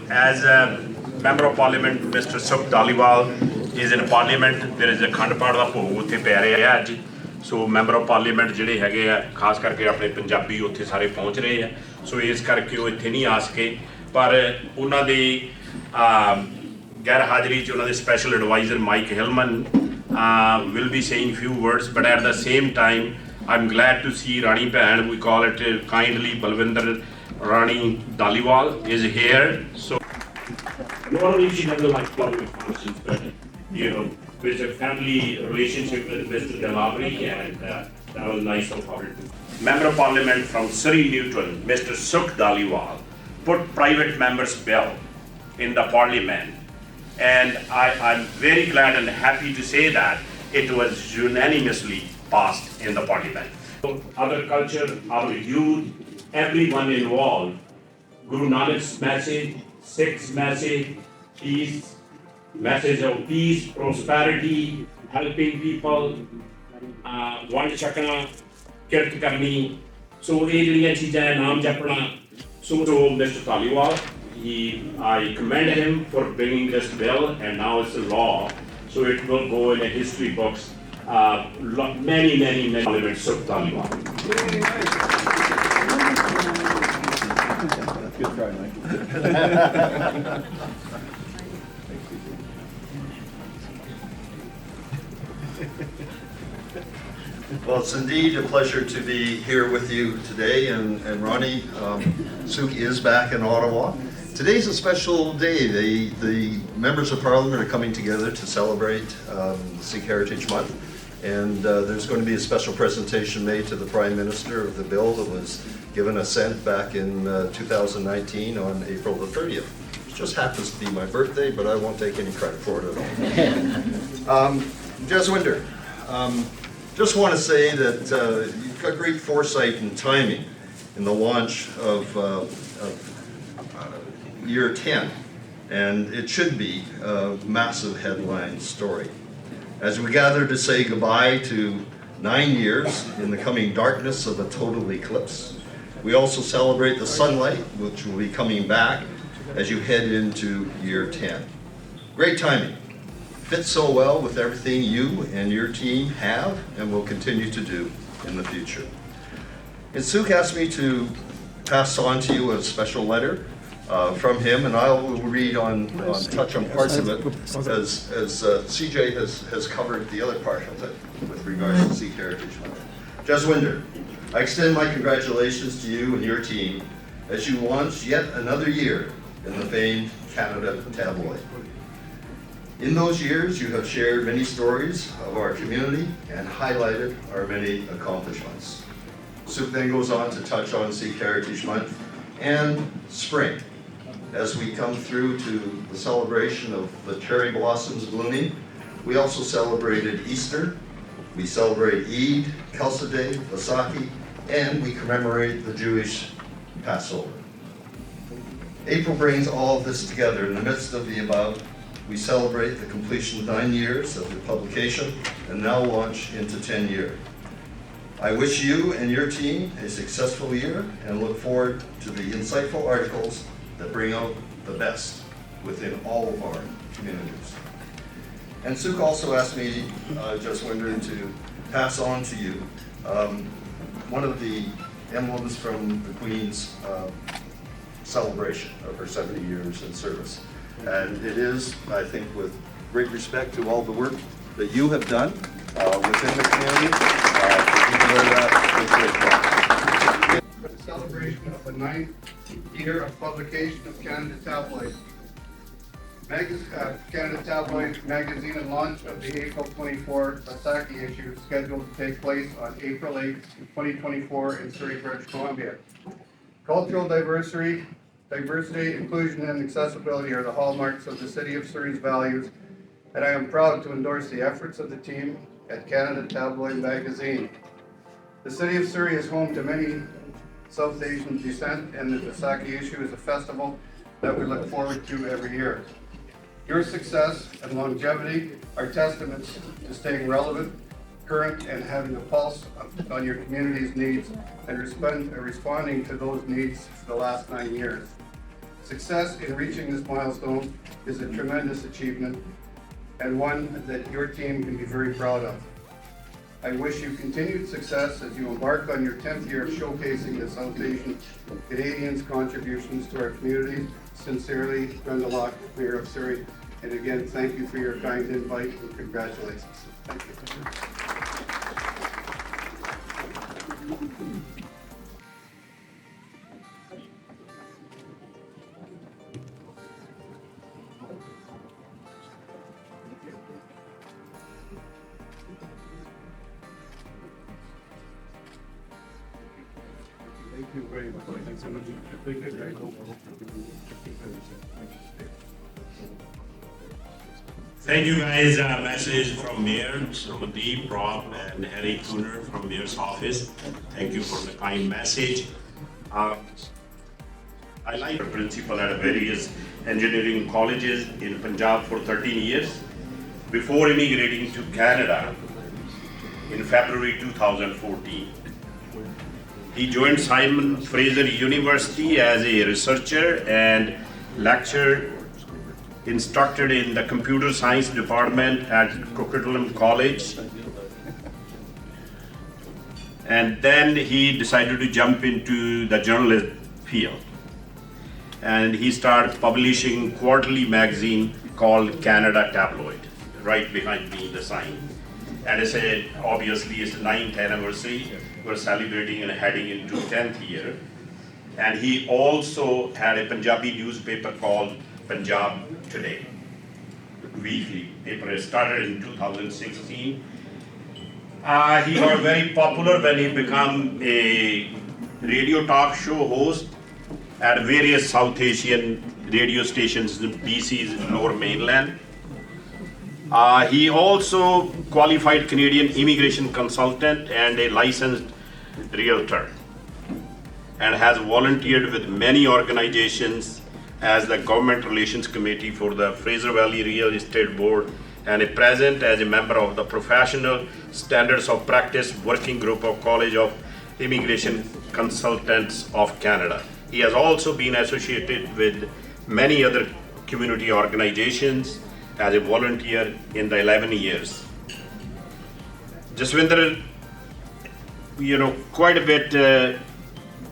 As a Member of Parliament, Mr. Sukh Dhaliwal is in Parliament. There is a खंड पाठ ਦਾ ਭੋਗ ਉੱਥੇ ਪੈ ਰਿਹਾ ਹੈ ਅੱਜ। ਸੋ ਮੈਂਬਰ ਆਫ ਪਾਰਲੀਮੈਂਟ ਜਿਹੜੇ ਹੈਗੇ ਆ ਖਾਸ ਕਰਕੇ ਆਪਣੇ ਪੰਜਾਬੀ ਉੱਥੇ ਸਾਰੇ ਪਹੁੰਚ ਰਹੇ ਆ। ਸੋ ਇਸ ਕਰਕੇ ਉਹ ਇੱਥੇ ਨਹੀਂ ਆ ਸਕੇ, ਪਰ ਉਹਨਾਂ ਦੀ ਗੈਰ ਹਾਜ਼ਰੀ 'ਚ ਉਹਨਾਂ ਦੇ special adviser Mike Hillman will be saying few words, but at the same time I'm glad to see Rani Bhan, we call it kindly Balwinder Rani Dhaliwal is here. So not only she doesn't like public functions, but there's a family relationship with Mr. Delabri, and that was nice of her too. Member of Parliament from Surrey Newton, Mr. Sukh Dhaliwal, put private members' bill in the Parliament. And I'm very glad and happy to say that it was unanimously passed in the Parliament. Our culture, our youth, everyone involved, Guru Nanak's message, Sikh's message, peace, message of peace, prosperity, helping people, one chakna, kirt karni. So ਇਹ ਜਿਹੜੀਆਂ ਚੀਜ਼ਾਂ ਹੈ ਨਾਮ ਜਪਣਾ. So Mr. Dhaliwal, I commend him for bringing this bill, and now it's a law, so it will go in the history books. Many Parliament Sukh Dhaliwal. Good try, Mike. Well, it's indeed a pleasure to be here with you today, and Ronnie, Sukh is back in Ottawa. Today's a special day. The members of Parliament are coming together to celebrate Sikh Heritage Month, and there's going to be a special presentation made to the Prime Minister of the bill that was given assent back in 2019 on April the 30th. It just happens to be my birthday, but I won't take any credit for it at all. Jaswinder, just want to say that you've got great foresight and timing in the launch of year 10, and it should be a massive headline story. As we gather to say goodbye to 9 years in the coming darkness of a total eclipse, we also celebrate the sunlight, which will be coming back as you head into year 10. Great timing. Fits so well with everything you and your team have and will continue to do in the future. And Sukh asked me to pass on to you a special letter from him, and I will read touch on parts of it, as CJ has covered the other part of it with regards to Sikh Heritage Month. Jaswinder, I extend my congratulations to you and your team as you launch yet another year in the famed Canada Tabloid. In those years, you have shared many stories of our community and highlighted our many accomplishments. Sukh then goes on to touch on Sikh Heritage Month and spring. As we come through to the celebration of the cherry blossoms blooming, we also celebrated Easter, we celebrate Eid, Khalsa Day, Vaisakhi, and we commemorate the Jewish Passover. April brings all of this together. In the midst of the above, we celebrate the completion of 9 years of the publication and now launch into 10 years. I wish you and your team a successful year and look forward to the insightful articles that bring out the best within all of our communities. And Sukh also asked me, Jaswinder, to pass on to you one of the emblems from the Queen's celebration of her 70 years in service. And it is, I think, with great respect to all the work that you have done within the community. For the celebration of the 9th year of publication of Canada Tabloid. Canada Tabloid magazine and launch of the April 24 Vaisakhi issue scheduled to take place on April 8, 2024 in Surrey, British Columbia. Cultural diversity, inclusion, and accessibility are the hallmarks of the City of Surrey's values, and I am proud to endorse the efforts of the team at Canada Tabloid magazine. The City of Surrey is home to many South Asian descent, and the Vaisakhi issue is a festival that we look forward to every year. Your success and longevity are testaments to staying relevant current and having a pulse on your community's needs and responding to those needs for the last 9 years. Success in reaching this milestone is a tremendous achievement and one that your team can be very proud of. I wish you continued success as you embark on your 10th year of showcasing the South Asian Canadians' contributions to our community. Sincerely, Brenda Locke, Mayor of Surrey. And again, thank you for your kind invite and congratulations. Thank you. Thank you very much. Thanks so much. Thank you guys. Message from Mayor Sramadip, Rob, and Harry Cooner from Mayor's office. Thank you for the kind message. I like a principal at various engineering colleges in Punjab for 13 years. Before immigrating to Canada in February 2014. He joined Simon Fraser University as a researcher and lecturer, instructed in the computer science department at Coquitlam College. And then he decided to jump into the journalism field. And he started publishing quarterly magazine called Canada Tabloid, right behind me, the sign. And it's obviously it's the 9th anniversary. We're celebrating and heading into 10th year. And he also had a Punjabi newspaper called Punjab Today, weekly paper. It started in 2016. He got very popular when he became a radio talk show host at various South Asian radio stations in BC's Lower Mainland. He also qualified Canadian immigration consultant and a licensed realtor, and has volunteered with many organizations as the Government Relations Committee for the Fraser Valley Real Estate Board, and is present as a member of the Professional Standards of Practice Working Group of College of Immigration Consultants of Canada. He has also been associated with many other community organizations as a volunteer in the 11 years. Jaswinder, quite a bit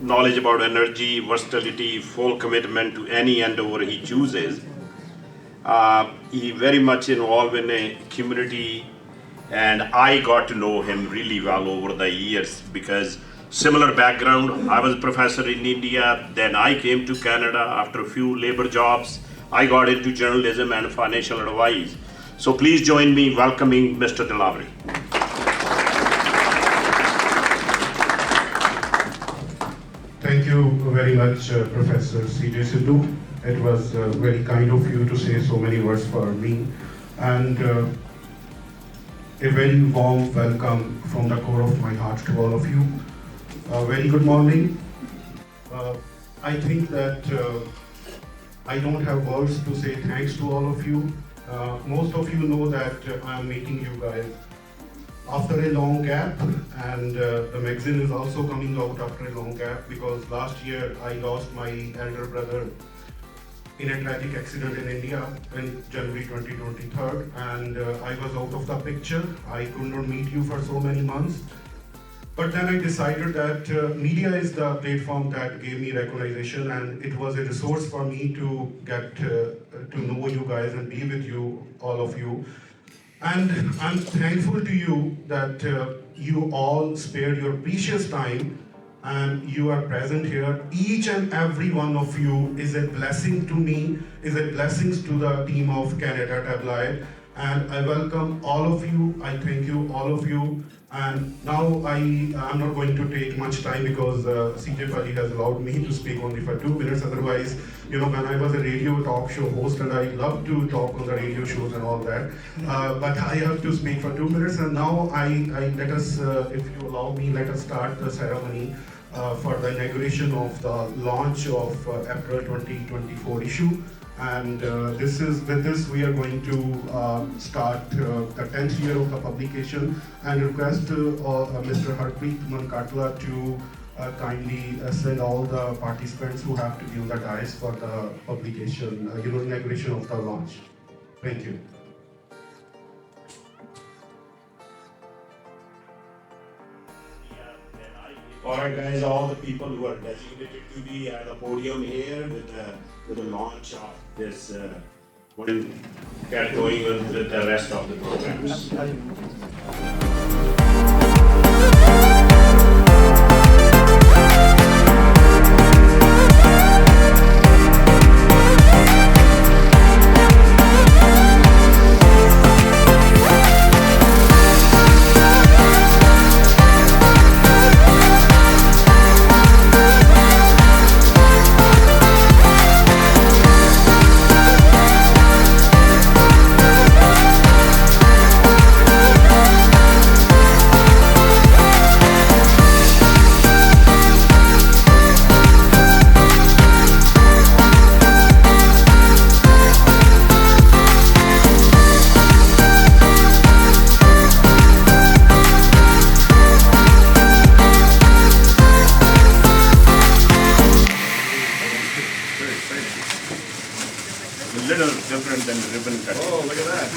knowledge about energy, versatility, full commitment to any endeavor he chooses. He very much involved in a community, and I got to know him really well over the years because similar background. I was a professor in India, then I came to Canada after a few labor jobs. I got into journalism and financial advice. So please join me welcoming Mr. Dilavri. Thank you very much, Professor C.J. Sidhu. It was very kind of you to say so many words for me. And a very warm welcome from the core of my heart to all of you. Very good morning. I think that I don't have words to say thanks to all of you. Most of you know that I'm meeting you guys after a long gap, and the magazine is also coming out after a long gap because last year I lost my elder brother in a tragic accident in India in January 2023, and I was out of the picture. I could not meet you for so many months. But then I decided that media is the platform that gave me recognition, and it was a resource for me to get to know you guys and be with you, all of you. And I'm thankful to you that you all spared your precious time and you are present here. Each and every one of you is a blessing to me, is a blessing to the team of Canada Tabloid. And I welcome all of you, I thank you, all of you. And now I'm not going to take much time because CJ Pali has allowed me to speak only for 2 minutes. Otherwise, when I was a radio talk show host, and I love to talk on the radio shows and all that, but I have to speak for 2 minutes. And now let us, if you allow me, let us start the ceremony for the inauguration of the launch of April 2024 issue. And with this we are going to start the 10th year of the publication, and request Mr. Harpreet Mankatla to kindly send all the participants who have to be on the dais for the publication, inauguration of the launch. Thank you. Alright guys, all the people who are designated to be at the podium here with the launch of this, we'll get going with the rest of the programs. A little different than ribbon cutting. Oh, look at that.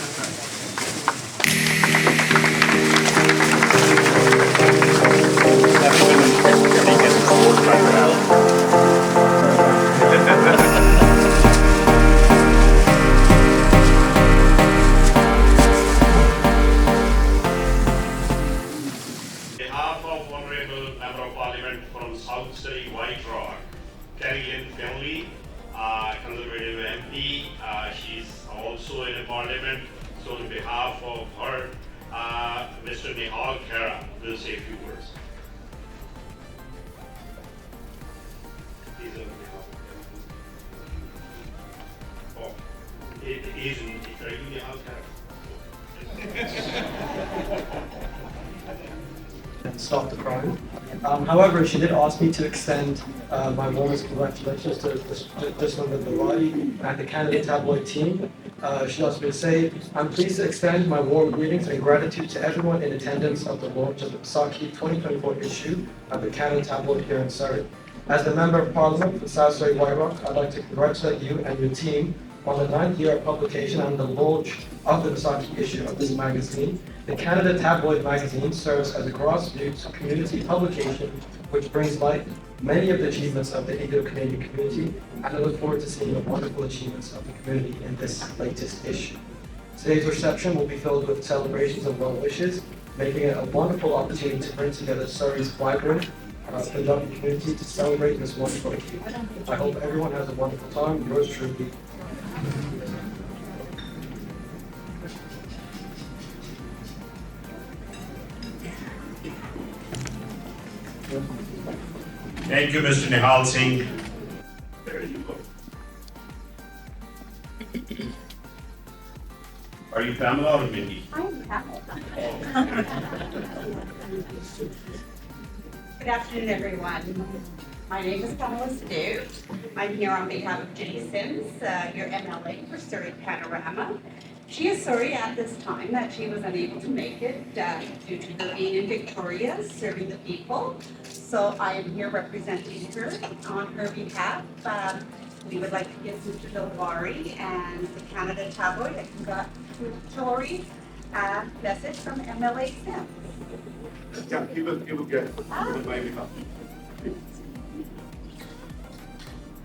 On behalf of Honorable Member of Parliament from South Surrey, White Rock, Carrie Lynn Finley, Conservative MP, she's also in the Parliament. So on behalf of her, Mr. Nihal Khera will say a few words. Please, oh, it is Nihal Khera. And stop the crime. However, she did ask me to extend my warmest congratulations to this member of the body and the Canada Tabloid team. She asked me to say, I'm pleased to extend my warm greetings and gratitude to everyone in attendance of the launch of the Vaisakhi 2024 issue of the Canada Tabloid here in Surrey. As the Member of Parliament for South Surrey White Rock, I'd like to congratulate you and your team on the 9th year of publication and the launch of the Vaisakhi issue of this magazine. The Canada Tabloid magazine serves as a grassroots community publication which brings light many of the achievements of the Indo-Canadian community, and I look forward to seeing the wonderful achievements of the community in this latest issue. Today's reception will be filled with celebrations and well wishes, making it a wonderful opportunity to bring together Surrey's vibrant Punjabi community to celebrate this wonderful occasion. I hope everyone has a wonderful time. Yours truly. Thank you, Mr. Nihal Singh. There you go. Are you Pamela or Mindy? I'm Pamela. Good afternoon, everyone. My name is Pamela Stu. I'm here on behalf of Jenny Sims, your MLA for Surrey Panorama. She is sorry at this time that she was unable to make it due to her being in Victoria serving the people. So I am here representing her on her behalf. We would like to give Mr. Dilwari and the Canada Tabloid a congratulatory message from MLA Sims. Yeah, he will get it.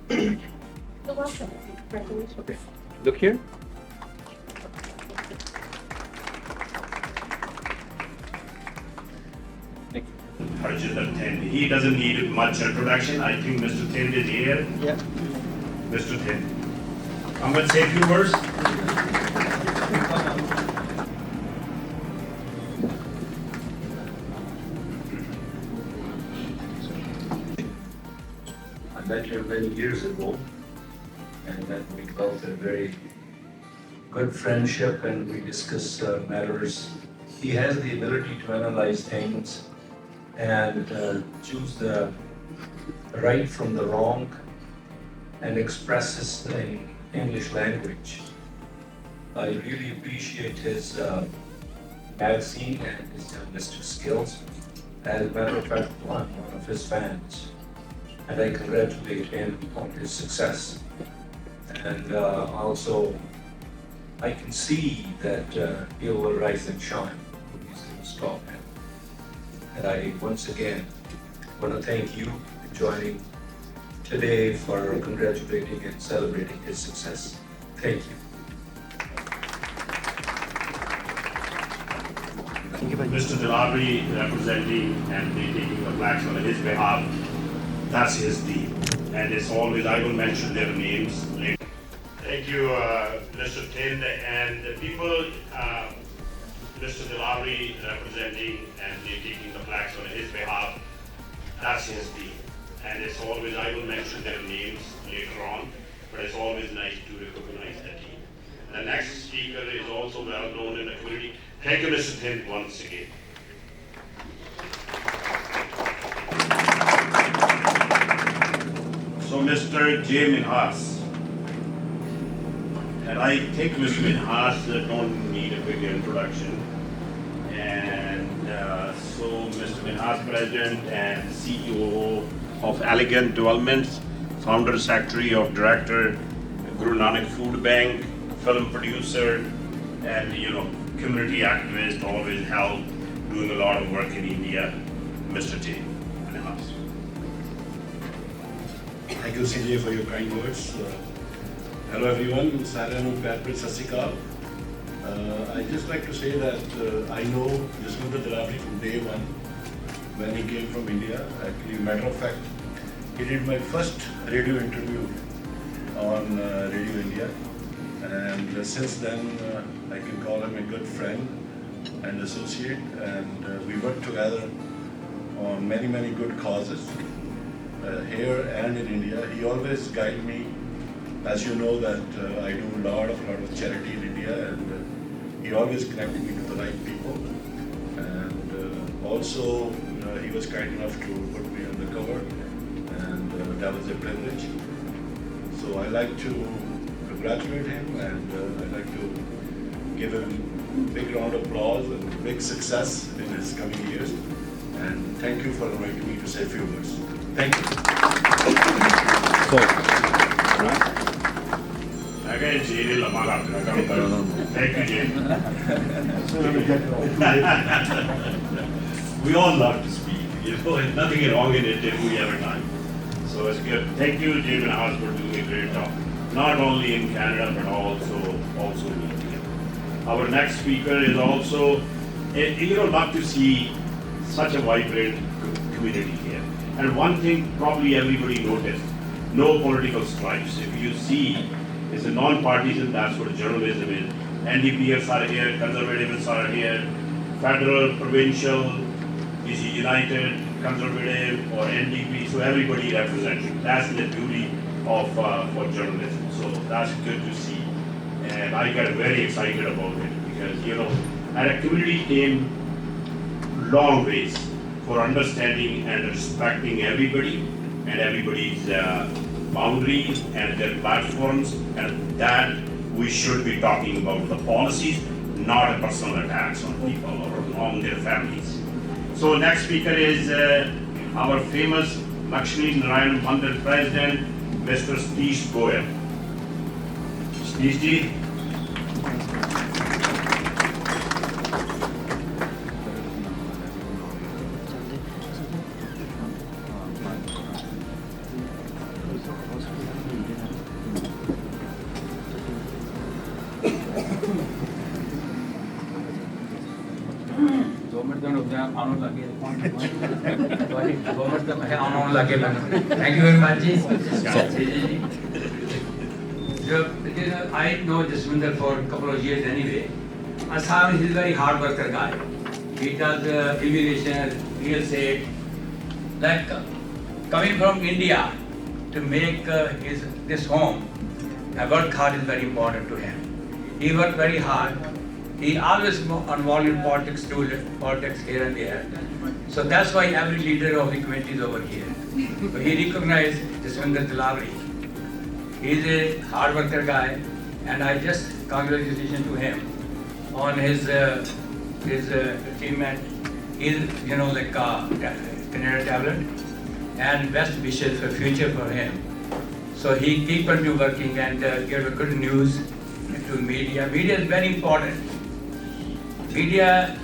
You're welcome. Congratulations. Okay. Look here. Harjinder Thind. He doesn't need much introduction. I think Mr. Thind is here. Yeah. Mr. Thind. I'm going to say a few words. I met her many years ago, and then we built a very good friendship, and we discussed matters. He has the ability to analyze things and choose the right from the wrong, and express his thing English language. I really appreciate his magazine and his journalistic skills. As a matter of fact, I'm one of his fans, and I congratulate him on his success. And also, I can see that he will rise and shine when he's in his top hand. And I once again want to thank you for joining today for congratulating and celebrating his success. Thank you. Mr. Delavery representing and taking the flags on his behalf, that's his deal. And it's always, I will mention their names later. Thank you, Mr. Tind, and the people, Mr. Delavery representing and taking the flags on his behalf, that's his deal. And it's always, I will mention their names later on, but it's always nice to recognize the team. The next speaker is also well known in the community. Thank you, Mr. Tind, once again. So, Mr. J. Minhas. And I think Mr. Minhas don't need a big introduction. And so, Mr. Minhas, President and CEO of Elegant Developments, Founder, Secretary of Director, Guru Nanak Food Bank, film producer, and community activist, always help, doing a lot of work in India, Mr. J. Minhas. Thank you, CJ, for your kind words. Hello, everyone. Saranu Patprit Sasikal. I'd just like to say that I know Jaswindra Delavery from day one when he came from India. Actually, matter of fact, he did my first radio interview on Radio India. And since then, I can call him a good friend and associate. And we work together on many, many good causes. Here and in India. He always guides me. As you know that I do a lot of charity in India, and he always connected me to the right people. And also he was kind enough to put me on the cover, and that was a privilege. So I like to congratulate him, and I like to give him a big round of applause and big success in his coming years. And thank you for inviting me to say a few words. Thank you. Again, Jay, thank you, Jay. We all love to speak. There's nothing wrong in it if we have a time. So it's good. Thank you, Jay Minhas, for doing a great job. Not only in Canada, but also in India. Our next speaker is also, love to see such a vibrant community here. And one thing probably everybody noticed, no political stripes. If you see, it's a non-partisan, that's what journalism is. NDPs are here, conservatives are here, federal, provincial, is United, Conservative or NDP, so everybody represented. That's the beauty of for journalism. So that's good to see. And I got very excited about it because, and a community came long ways for understanding and respecting everybody and everybody's boundaries and their platforms, and that we should be talking about the policies, not a personal attacks on people or on their families. So next speaker is our famous Lakshmi Narayan Mandir President, Mr. Satish Goyal. Satish ji. Thank you very much. I know Jaswinder for a couple of years anyway. Asam is a very hard worker guy. He does aviation, real estate. Like coming from India to make this home, work hard is very important to him. He worked very hard. He always involved in politics here and there. So that's why every leader of the community is over here. So he recognized Jaswinder Delavery. He's a hard worker guy, and I just congratulations to him on his achievement. He's like Canada Tabloid, and best wishes for future for him. So he keep on working and give a good news to media. Media is very important. Media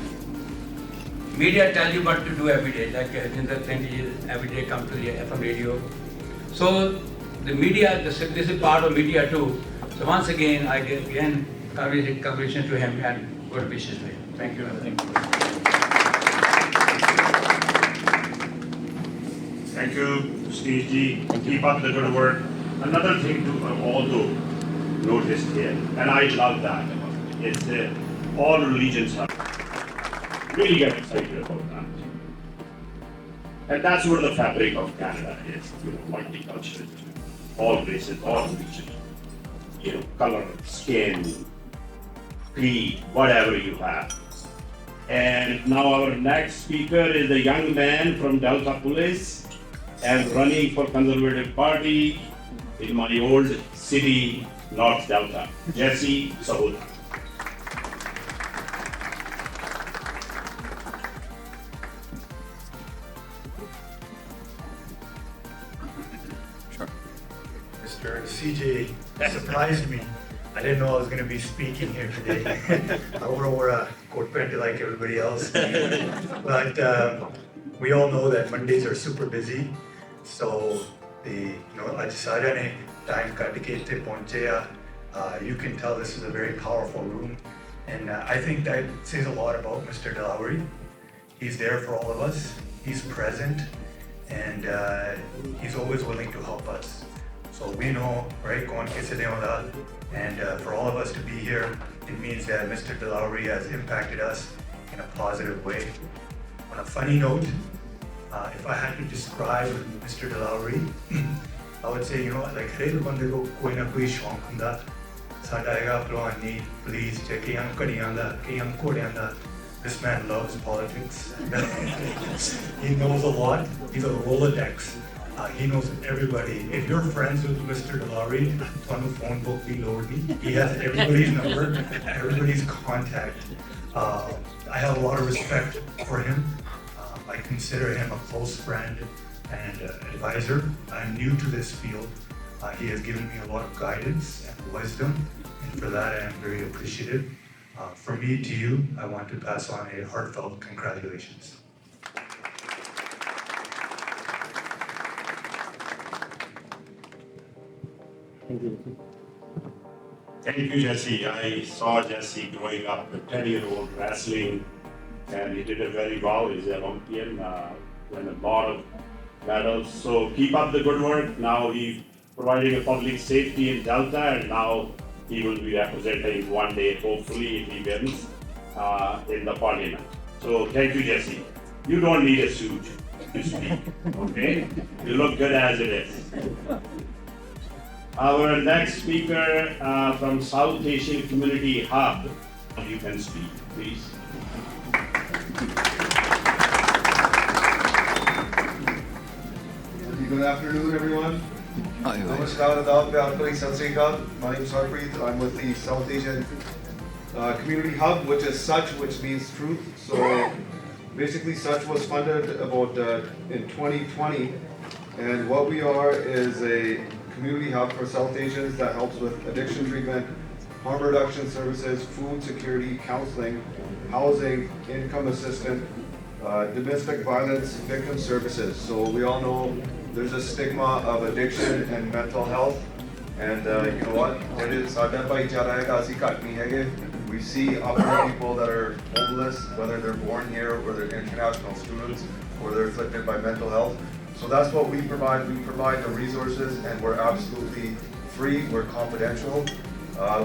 tell you what to do every day, like in the thing every day come to the FM radio. So the media, this is part of media too. So once again, I give congratulations to him and good wishes to him. Thank you. Thank you, Steve G. Keep up the good work. Another thing to also notice here, and I love that, is all religions are really get excited about that. And that's where the fabric of Canada is, multicultural, all races, all religions, color, skin, creed, whatever you have. And now our next speaker is a young man from Delta Police and running for Conservative Party in my old city, North Delta, Jesse Sahuda. Mr. CJ surprised me. I didn't know I was going to be speaking here today. I would have wore a coat pant like everybody else. But we all know that Mondays are super busy. So I decided on time to ponche. You can tell this is a very powerful room. And I think that says a lot about Mr. Dilawri. He's there for all of us. He's present. And he's always willing to help us. So we know, right, and for all of us to be here, it means that Mr. Dilawri has impacted us in a positive way. On a funny note, if I had to describe Mr. Dilawri, I would say, like, हरेक बंदे को कोई ना कोई शौक हुंदा साडा हैगा भलवानी पुलिस च कईयां घड़ियां दा कईयां घोड़ियां दा. This man loves politics. He knows a lot. He's a Rolodex. He knows everybody. If you're friends with Mr. Dilawri, on the phone book below me, he has everybody's number, everybody's contact. I have a lot of respect for him. I consider him a close friend and advisor. I'm new to this field. He has given me a lot of guidance and wisdom, and for that I am very appreciative. From me to you, I want to pass on a heartfelt congratulations. Thank you, Jesse. I saw Jesse growing up, a 10-year-old wrestling, and he did it very well. He's an Olympian, won a lot of medals. So keep up the good work. Now he's providing a public safety in Delta, and now he will be representing one day, hopefully, if he wins, in the parliament. So thank you, Jesse. You don't need a suit to speak, okay? You look good as it is. Our next speaker from South Asian Community Hub, you can speak, please. Good afternoon, everyone. Namaskar, adab, pyar bhari, sat sri akal. My name is Harpreet. I'm with the South Asian Community Hub, which is SUCH, which means truth. So basically, SUCH was funded about in 2020, and what we are is a community hub for South Asians that helps with addiction treatment, harm reduction services, food security, counseling, housing, income assistance, domestic violence victim services. So we all know there's a stigma of addiction and mental health, and you know what? We see other people that are homeless, whether they're born here or they're international students or they're afflicted by mental health. So that's what we provide. We provide the resources, and we're absolutely free. We're confidential.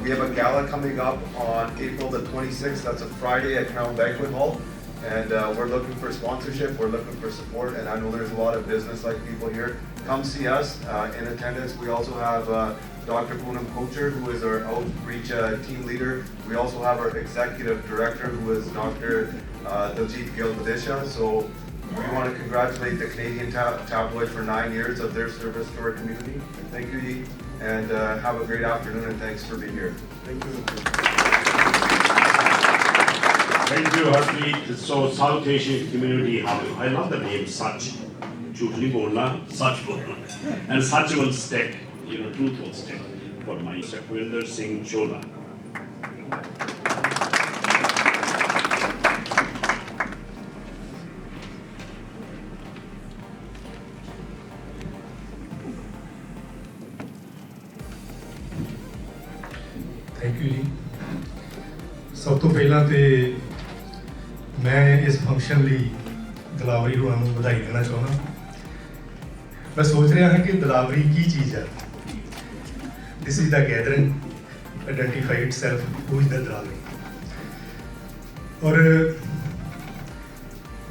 We have a gala coming up on April the 26th. That's a Friday at Crown Banquet Hall. And we're looking for sponsorship. We're looking for support. And I know there's a lot of business-like people here. Come see us. In attendance, we also have Dr. Poonam Kocher, who is our outreach team leader. We also have our executive director, who is Dr. Daljit Gill-Badisha. So we want to congratulate the Canadian Tabloid for 9 years of their service to our community. Thank you, Yi. and have a great afternoon, and thanks for being here. Thank you. Thank you, Harpreet. So South Asian community, I love the name Sach. झूठ नहीं बोलना, सच बोलना. And Sach will stick, truth will stick for my Sakwinder Singh Chola. Thank you ਜੀ। ਸਭ ਤੋਂ ਪਹਿਲਾਂ ਤੇ ਮੈਂ ਇਸ ਫੰਕਸ਼ਨ ਲਈ ਦਲਾਵਰੀ ਹੋਰਾਂ ਨੂੰ ਵਧਾਈ ਦੇਣਾ ਚਾਹੁੰਦਾ। ਮੈਂ ਸੋਚ ਰਿਹਾ ਹਾਂ ਕਿ ਦਲਾਵਰੀ ਕੀ ਚੀਜ਼ ਹੈ। This is the gathering identify itself who is the Dalawari. ਔਰ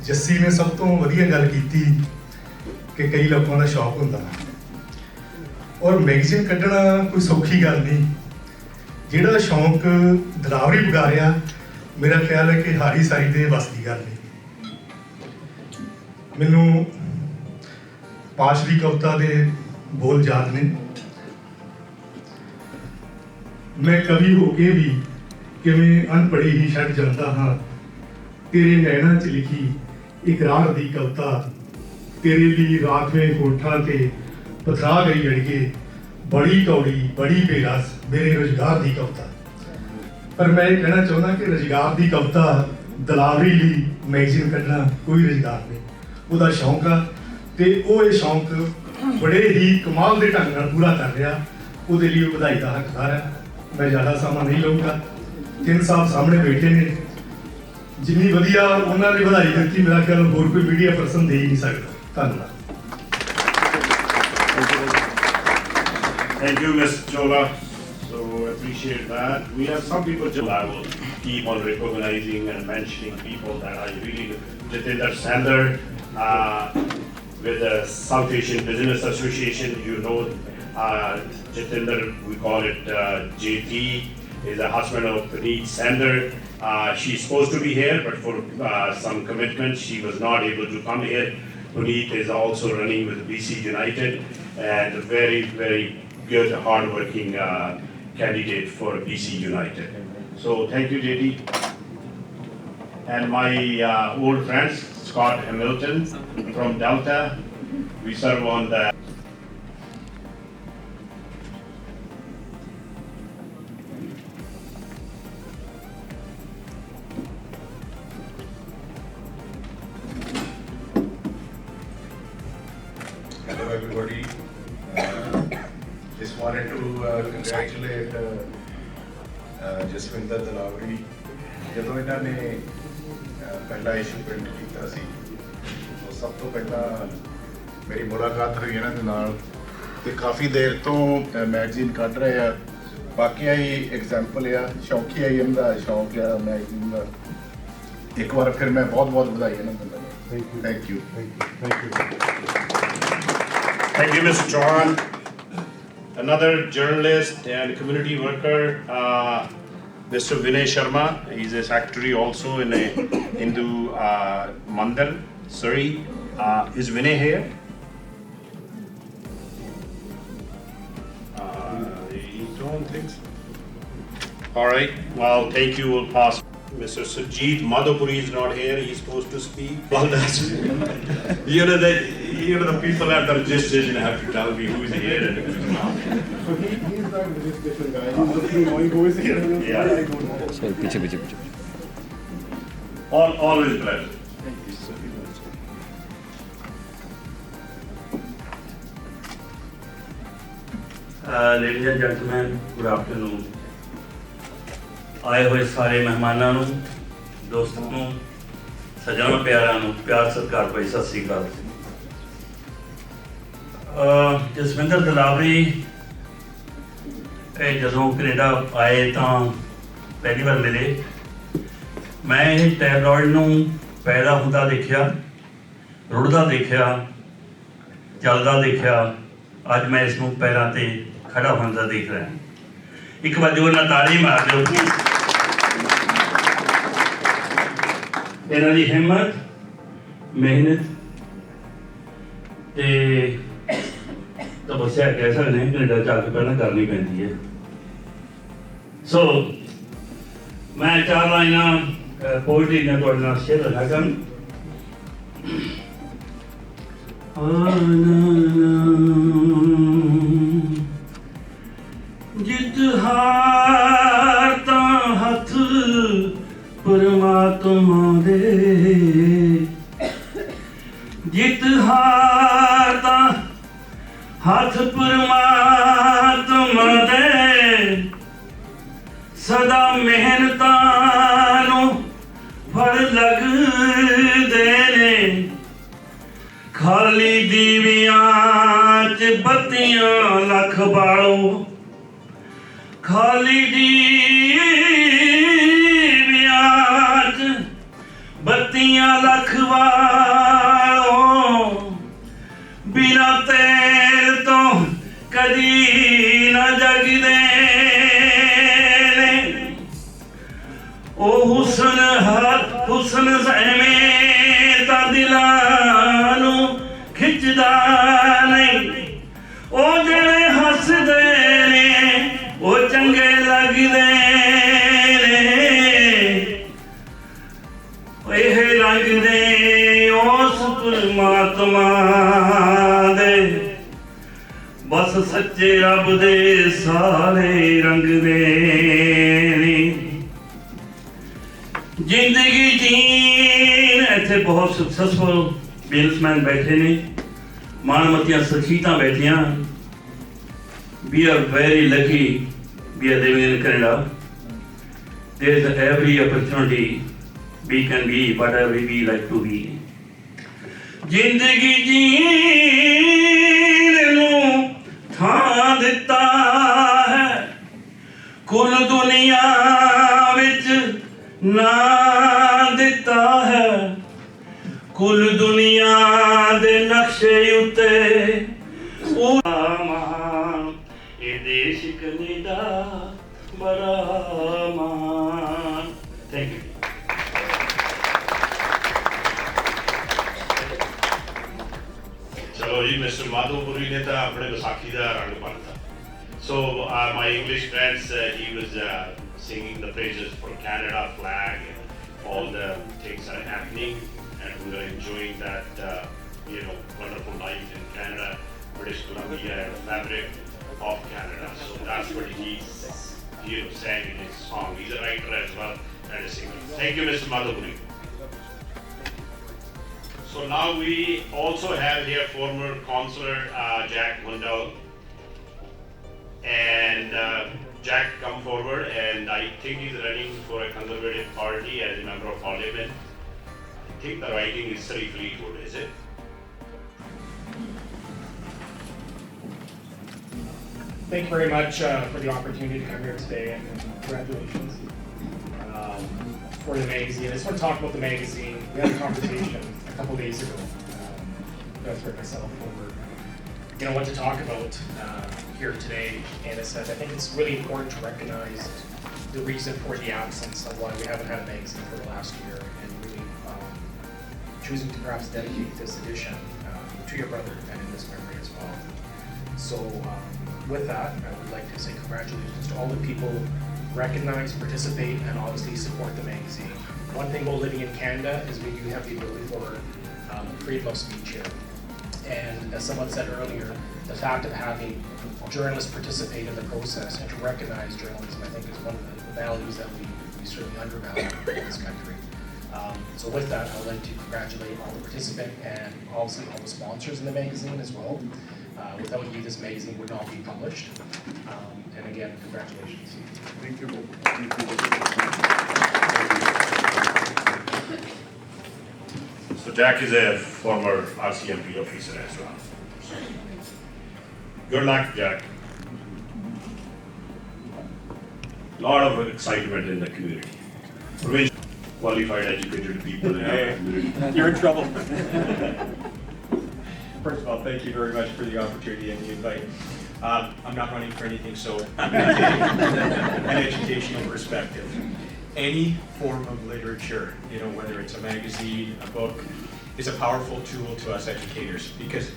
ਜੱਸੀ ਨੇ ਸਭ ਤੋਂ ਵਧੀਆ ਗੱਲ ਕੀਤੀ ਕਿ ਕਈ ਲੋਕਾਂ ਦਾ ਸ਼ੌਕ ਹੁੰਦਾ ਔਰ ਮੈਗਜ਼ੀਨ ਕੱਢਣਾ ਕੋਈ ਸੌਖੀ ਗੱਲ ਨਹੀਂ। ਜਿਹੜਾ ਸ਼ੌਂਕ ਦਲਾਵਰੀ ਪੁਗਾਰਿਆ, ਮੇਰਾ ਖਿਆਲ ਹੈ ਕਿ ਹਾਰੀ ਸਾਰੀ ਦੇ ਵੱਸ ਦੀ ਗੱਲ ਨਹੀਂ। ਮੈਨੂੰ ਪਾਸ਼ ਦੀ ਕਵਿਤਾ ਦੇ ਬੋਲ ਯਾਦ ਨੇ। ਮੈਂ ਕਵੀ ਹੋ ਕੇ ਵੀ ਕਿਵੇਂ ਅਨਪੜ੍ਹੀ ਹੀ ਛੱਡ ਜਾਂਦਾ ਹਾਂ, ਤੇਰੇ ਨੈਣਾਂ 'ਚ ਲਿਖੀ ਇਕਰਾਰ ਦੀ ਕਵਿਤਾ, ਤੇਰੇ ਲਈ ਰਾਤਵੇਂ ਹੋਠਾਂ ਤੇ ਪਥਰਾ ਗਈ ਅੜੀਏ, ਬੜੀ ਕੌੜੀ ਬੜੀ ਬੇਰਸ ਮੇਰੇ ਰੁਜ਼ਗਾਰ ਦੀ ਕਵਿਤਾ। ਪਰ ਮੈਂ ਇਹ ਕਹਿਣਾ ਚਾਹੁੰਦਾ ਕਿ ਰੁਜ਼ਗਾਰ ਦੀ ਕਵਿਤਾ ਦਲਾਵਰੀ ਲਈ ਮੈਗਜ਼ੀਨ ਕੱਢਣਾ ਕੋਈ ਰੁਜ਼ਗਾਰ ਨਹੀਂ, ਉਹਦਾ ਸ਼ੌਂਕ ਆ ਤੇ ਉਹ ਇਹ ਸ਼ੌਂਕ ਬੜੇ ਹੀ ਕਮਾਲ ਦੇ ਢੰਗ ਨਾਲ ਪੂਰਾ ਕਰ ਰਿਹਾ। ਉਹਦੇ ਲਈ ਉਹ ਵਧਾਈ ਦਾ ਹੱਕਦਾਰ ਹੈ। ਮੈਂ ਜ਼ਿਆਦਾ ਸਮਾਂ ਨਹੀਂ ਲਊਂਗਾ। 3 ਸਾਹਿਬ ਸਾਹਮਣੇ ਬੈਠੇ ਨੇ, ਜਿੰਨੀ ਵਧੀਆ ਉਹਨਾਂ ਨੇ ਵਧਾਈ ਦਿੱਤੀ ਮੇਰਾ ਖਿਆਲ ਹੋਰ ਕੋਈ ਮੀਡੀਆ ਪਰਸਨ ਦੇ ਹੀ ਨਹੀਂ ਸਕਦਾ। ਧੰਨਵਾਦ। Thank you, Ms. Chola. So appreciate that. We have some people, I will keep on recognizing and mentioning people that I really, Jatinder Sandar, with the South Asian Business Association, Jatinder, we call it JT, is the husband of Praneet Sandar. She's supposed to be here, but for some commitments, she was not able to come here. Praneet is also running with BC United and very, very good, hard-working candidate for BC United. So thank you, JD. And my old friends, Scott Hamilton from Delta, we serve on the Hello everybody. Just wanted to congratulate Jaswinder ਦਲਾਵਰੀ। ਜਦੋਂ ਇਹਨਾਂ ਨੇ ਪਹਿਲਾ issue print ਕੀਤਾ ਸੀ, ਉਹ ਸਭ ਤੋਂ ਪਹਿਲਾਂ ਮੇਰੀ ਮੁਲਾਕਾਤ ਹੋਈ ਇਹਨਾਂ ਦੇ ਨਾਲ ਤੇ ਕਾਫੀ ਦੇਰ ਤੋਂ ਮੈਗਜ਼ੀਨ ਕੱਢ ਰਹੇ ਆ। ਬਾਕੀਆਂ ਹੀ ਐਗਜ਼ਾਮਪਲ ਆ, ਸ਼ੌਕੀ ਆ ਇਹਨਾਂ ਦਾ ਸ਼ੌਕ ਆ ਮੈਗਜ਼ੀਨ ਦਾ। ਇੱਕ ਵਾਰ ਫਿਰ ਮੈਂ ਬਹੁਤ ਬਹੁਤ ਵਧਾਈ ਇਹਨਾਂ ਨੂੰ ਦਿੰਦਾ। Thank you. Thank you, Mr. Chauhan. Another journalist and community worker, Mr. Vinay Sharma. He's a secretary also in a Hindu Mandir, Surrey. Is Vinay here? I don't think so. All right. Well, thank you. We'll pass. Mr. Sujit Madhupuri is not here. He's supposed to speak. Well, that's the people at the registration have to tell me who's here and who's not. So he's the registration guy. He's looking knowing who is here. Yeah. I don't know. Sorry, piche. Always pleasure. Thank you so much. Ladies and gentlemen, good afternoon. ਆਏ ਹੋਏ ਸਾਰੇ ਮਹਿਮਾਨਾਂ ਨੂੰ, ਦੋਸਤਾਂ ਨੂੰ, ਸੱਜਣਾਂ ਪਿਆਰਿਆਂ ਨੂੰ ਪਿਆਰ ਸਤਿਕਾਰ ਭਰੀ ਸਤਿ ਸ੍ਰੀ ਅਕਾਲ। ਜਸਵਿੰਦਰ ਦਲਾਵਰੀ ਜਦੋਂ ਕੈਨੇਡਾ ਆਏ ਤਾਂ ਪਹਿਲੀ ਵਾਰ ਮਿਲੇ। ਮੈਂ ਇਹ ਟੈਬਲॉइड ਨੂੰ ਪੈਦਾ ਹੁੰਦਾ ਦੇਖਿਆ, ਰੁੜਦਾ ਦੇਖਿਆ, ਚੱਲਦਾ ਦੇਖਿਆ। ਅੱਜ ਮੈਂ ਇਸ ਨੂੰ ਪੈਰਾਂ ਤੇ ਖੜਾ ਹੁੰਦਾ ਦੇਖ ਰਿਹਾ। ਇੱਕ ਵਾਰ ਜੋਰ ਨਾਲ ਤਾੜੀ ਮਾਰ ਦਿਓ। ਇਹਨਾਂ ਦੀ ਹਿੰਮਤ, ਮਿਹਨਤ ਤੇ ਤਪੱਸਿਆ ਕਹਿ ਸਕਦੇ ਹਾਂ, ਕੈਨੇਡਾ ਜਾ ਕੇ ਪਹਿਲਾਂ ਕਰਨੀ ਪੈਂਦੀ ਹੈ। ਸੋ ਮੈਂ 4 ਲਾਈਨਾਂ ਪੋਇਟਰੀ ਨਾਲ ਤੁਹਾਡੇ ਨਾਲ ਸ਼ੇਅਰ ਕਰਾਂਗਾ। ਜਿੱਤ ਹਾਰ ਤਾਂ ਹੱਥ ਪਰਮਾਤਮਾ ਦੇ, ਜਿੱਤ ਹਾਰ ਤਾਂ ਹੱਥ ਪਰਮਾਤਮਾ ਦੇ, ਸਦਾ ਮਿਹਨਤਾਂ ਨੂੰ ਫੜ ਲੱਗਦੇ ਨੇ, ਖਾਲੀ ਦੀਵਿਆਂ 'ਚ ਬੱਤੀਆਂ ਲੱਖ ਬਾਲੋ, ਖਾਲੀ ਦੀਵਿਆਂ 'ਚ ਬੱਤੀਆਂ ਲੱਖ ਬਾਲੋ, ਬਿਨਾ ਤੇਲ ਤੋਂ ਕਦੀ ਨਾ ਜਗਦੇ ਨੇ, ਉਹ ਹੁਸਨ ਐਵੇਂ ਤਾਂ ਦਿਲਾਂ ਨੂੰ ਖਿੱਚਦਾ ਨਹੀਂ, ਉਹ ਜਿਹੜੇ ਹੱਸਦੇ ਨੇ ਉਹ ਚੰਗੇ ਲੱਗਦੇ ਨੇ, ਇਹ ਰੰਗ ਦੇ ਉਸ ਪਰਮਾਤਮਾ ਦੇ, ਬਸ ਸੱਚੇ ਰੱਬ ਦੇ ਸਾਰੇ ਰੰਗ ਦੇ ਨੇ। ਜ਼ਿੰਦਗੀ ਜੀਣ, ਇੱਥੇ ਬਹੁਤ ਸਕਸੈਸਫੁਲ ਬਿਜ਼ਨਸਮੈਨ ਬੈਠੇ ਨੇ, ਮਾਣਮੱਤੀਆਂ ਸ਼ਖਸੀਅਤਾਂ ਬੈਠੀਆਂ। We are very lucky we are living in Canada. There is every opportunity we can be whatever we like to be. ਜ਼ਿੰਦਗੀ ਜੀਣ ਨੂੰ ਥਾਂ ਦਿੱਤਾ ਹੈ, ਕੁੱਲ ਦੁਨੀਆ ਵਿੱਚ ਨਾਂ ਦਿੱਤਾ ਹੈ, ਕੁੱਲ ਦੁਨੀਆ ਦੇ ਨਕਸ਼ੇ ਉੱਤੇ ਮਾਣ, ਇਹ ਦੇਸ਼ ਕੈਨੇਡਾ ਬੜਾ ਮਾਣ। Thank you. ਚਲੋ ਜੀ, ਮਿਸਟਰ ਮਾਧੋਪੁਰੀ ਨੇ ਤਾਂ ਆਪਣੇ ਵਿਸਾਖੀ ਦਾ ਰੰਗ ਭਰਤਾ। So my English friends, he was singing the praises for Canada flag, and all the things are happening, and we are enjoying that, wonderful life in Canada, British Columbia, and the fabric of Canada. So that's what he's, sang in his song. He's a writer as well and a singer. Thank you, Mr. Madhupuri. So now we also have here former Councillor Jack Mundell. And Jack, come forward, and I think he's running for a Conservative Party as a Member of Parliament. I think the writing is Sri Fleetwood, is it? Thank you very much for the opportunity to come here today, and congratulations for the magazine. I just want to talk about the magazine. We had a conversation a couple days ago, Beth and myself, over what to talk about here today, and I said I think it's really important to recognize the reason for the absence of why we haven't had a magazine for the last year, and really choosing to perhaps dedicate this edition to your brother and in his memory as well. So with that, I would like to say congratulations to all the people who recognize, participate, and obviously support the magazine. One thing about living in Canada is we do have the ability for freedom of speech here. And as someone said earlier, the fact of having journalists participate in the process and to recognize journalism, I think, is one of the values that we certainly undervalue in this country. So with that, I would like to congratulate all the participants and obviously all the sponsors in the magazine as well. Without you, this magazine would not be published. And again, congratulations. Thank you. So Jack is a former RCMP officer as well. Good luck, Jack. Lot of excitement in the community. Qualified, educated people in our community. You're in trouble. First of all, thank you very much for the opportunity and the invite. I'm not running for anything, so I'm going to take an educational perspective. Any form of literature, whether it's a magazine, a book, is a powerful tool to us educators, because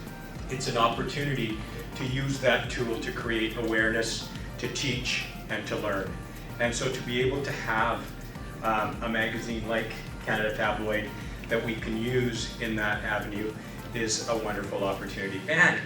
it's an opportunity to use that tool to create awareness, to teach, and to learn. And so to be able to have a magazine like Canada Tabloid that we can use in that avenue is a wonderful opportunity. And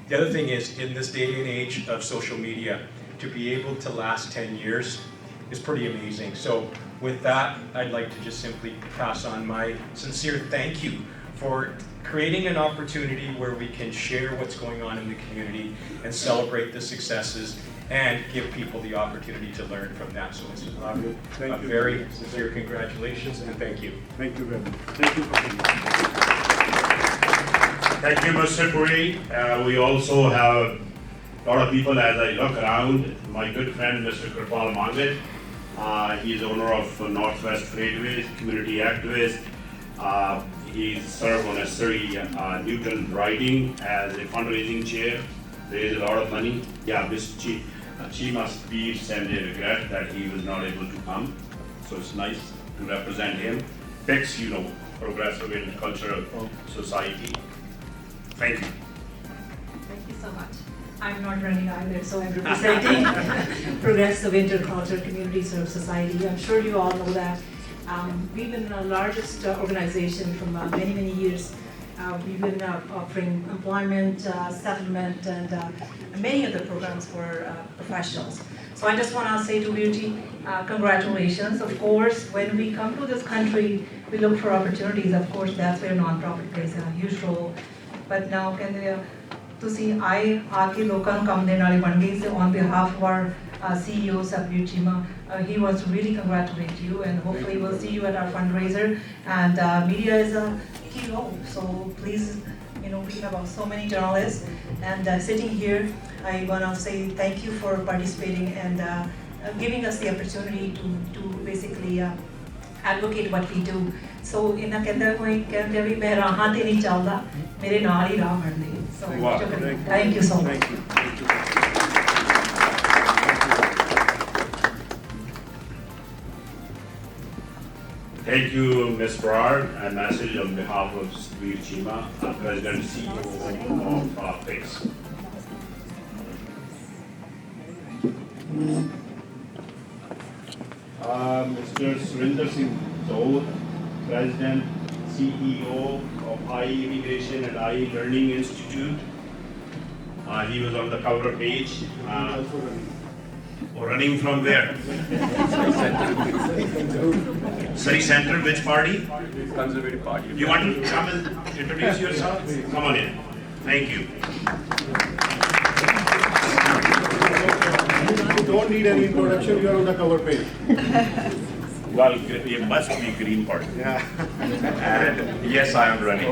the other thing is, in this day and age of social media, to be able to last 10 years is pretty amazing. So with that, I'd like to just simply pass on my sincere thank you for creating an opportunity where we can share what's going on in the community and celebrate the successes and give people the opportunity to learn from that. So Mrs. Lavu, a very sincere congratulations and thank you. Thank you very much. Thank you for being here. Thank you, Mr. Puri. We also have a lot of people as I look around. My good friend, Mr. Kripal Mangit. He is owner of Northwest Freightways, community activist. He served on a Surrey Newton riding as a fundraising chair, raised a lot of money. Yeah, she must be send a regret that he was not able to come. So it's nice to represent him. PICS, Progressive in Cultural Society. Thank you. Thank you so much. I'm not running either, so I'm representing Progressive Intercultural Community Service Society. I'm sure you all know that. We've been the largest organization from many, many years. We've been offering employment, settlement, and many other programs for professionals. So I just want to say to Beauty, congratulations. Of course, when we come to this country, we look for opportunities. Of course, that's where nonprofit plays a huge role. But now, ਤੁਸੀਂ ਆਏ ਆ ਕੇ ਲੋਕਾਂ ਨੂੰ ਕੰਮ ਦੇਣ ਵਾਲੇ ਬਣ ਗਏ so on behalf of our CEO Sabir Chima, he wants to really congratulate you and hopefully we'll see you at our fundraiser and media is a key role, so please, we have so many journalists and sitting here, I want to say thank you for participating and giving us the opportunity to basically advocate what we do. So ਇਹਨਾਂ ਕਹਿੰਦੇ ਵੀ ਮੈਂ ਰਾਹਾਂ ਤੇ ਨਹੀਂ ਚੱਲਦਾ ਮੇਰੇ ਨਾਲ ਹੀ ਰਾਹ ਬਣਦੇ so thank you so much. Thank you, Ms. Brard. A message on behalf of Sabir Chima, President and CEO of PICS. Mr. Surinder Singh Daud, President, CEO of IE Immigration and IE Learning Institute. He was on the cover page. Running from where? Surrey Centre, which party? Conservative Party. You want to come and introduce yourself? Come on in. Thank you. You don't need any introduction, you are on the cover page. Well, it must be Green Party. Yeah. And yes, I am running.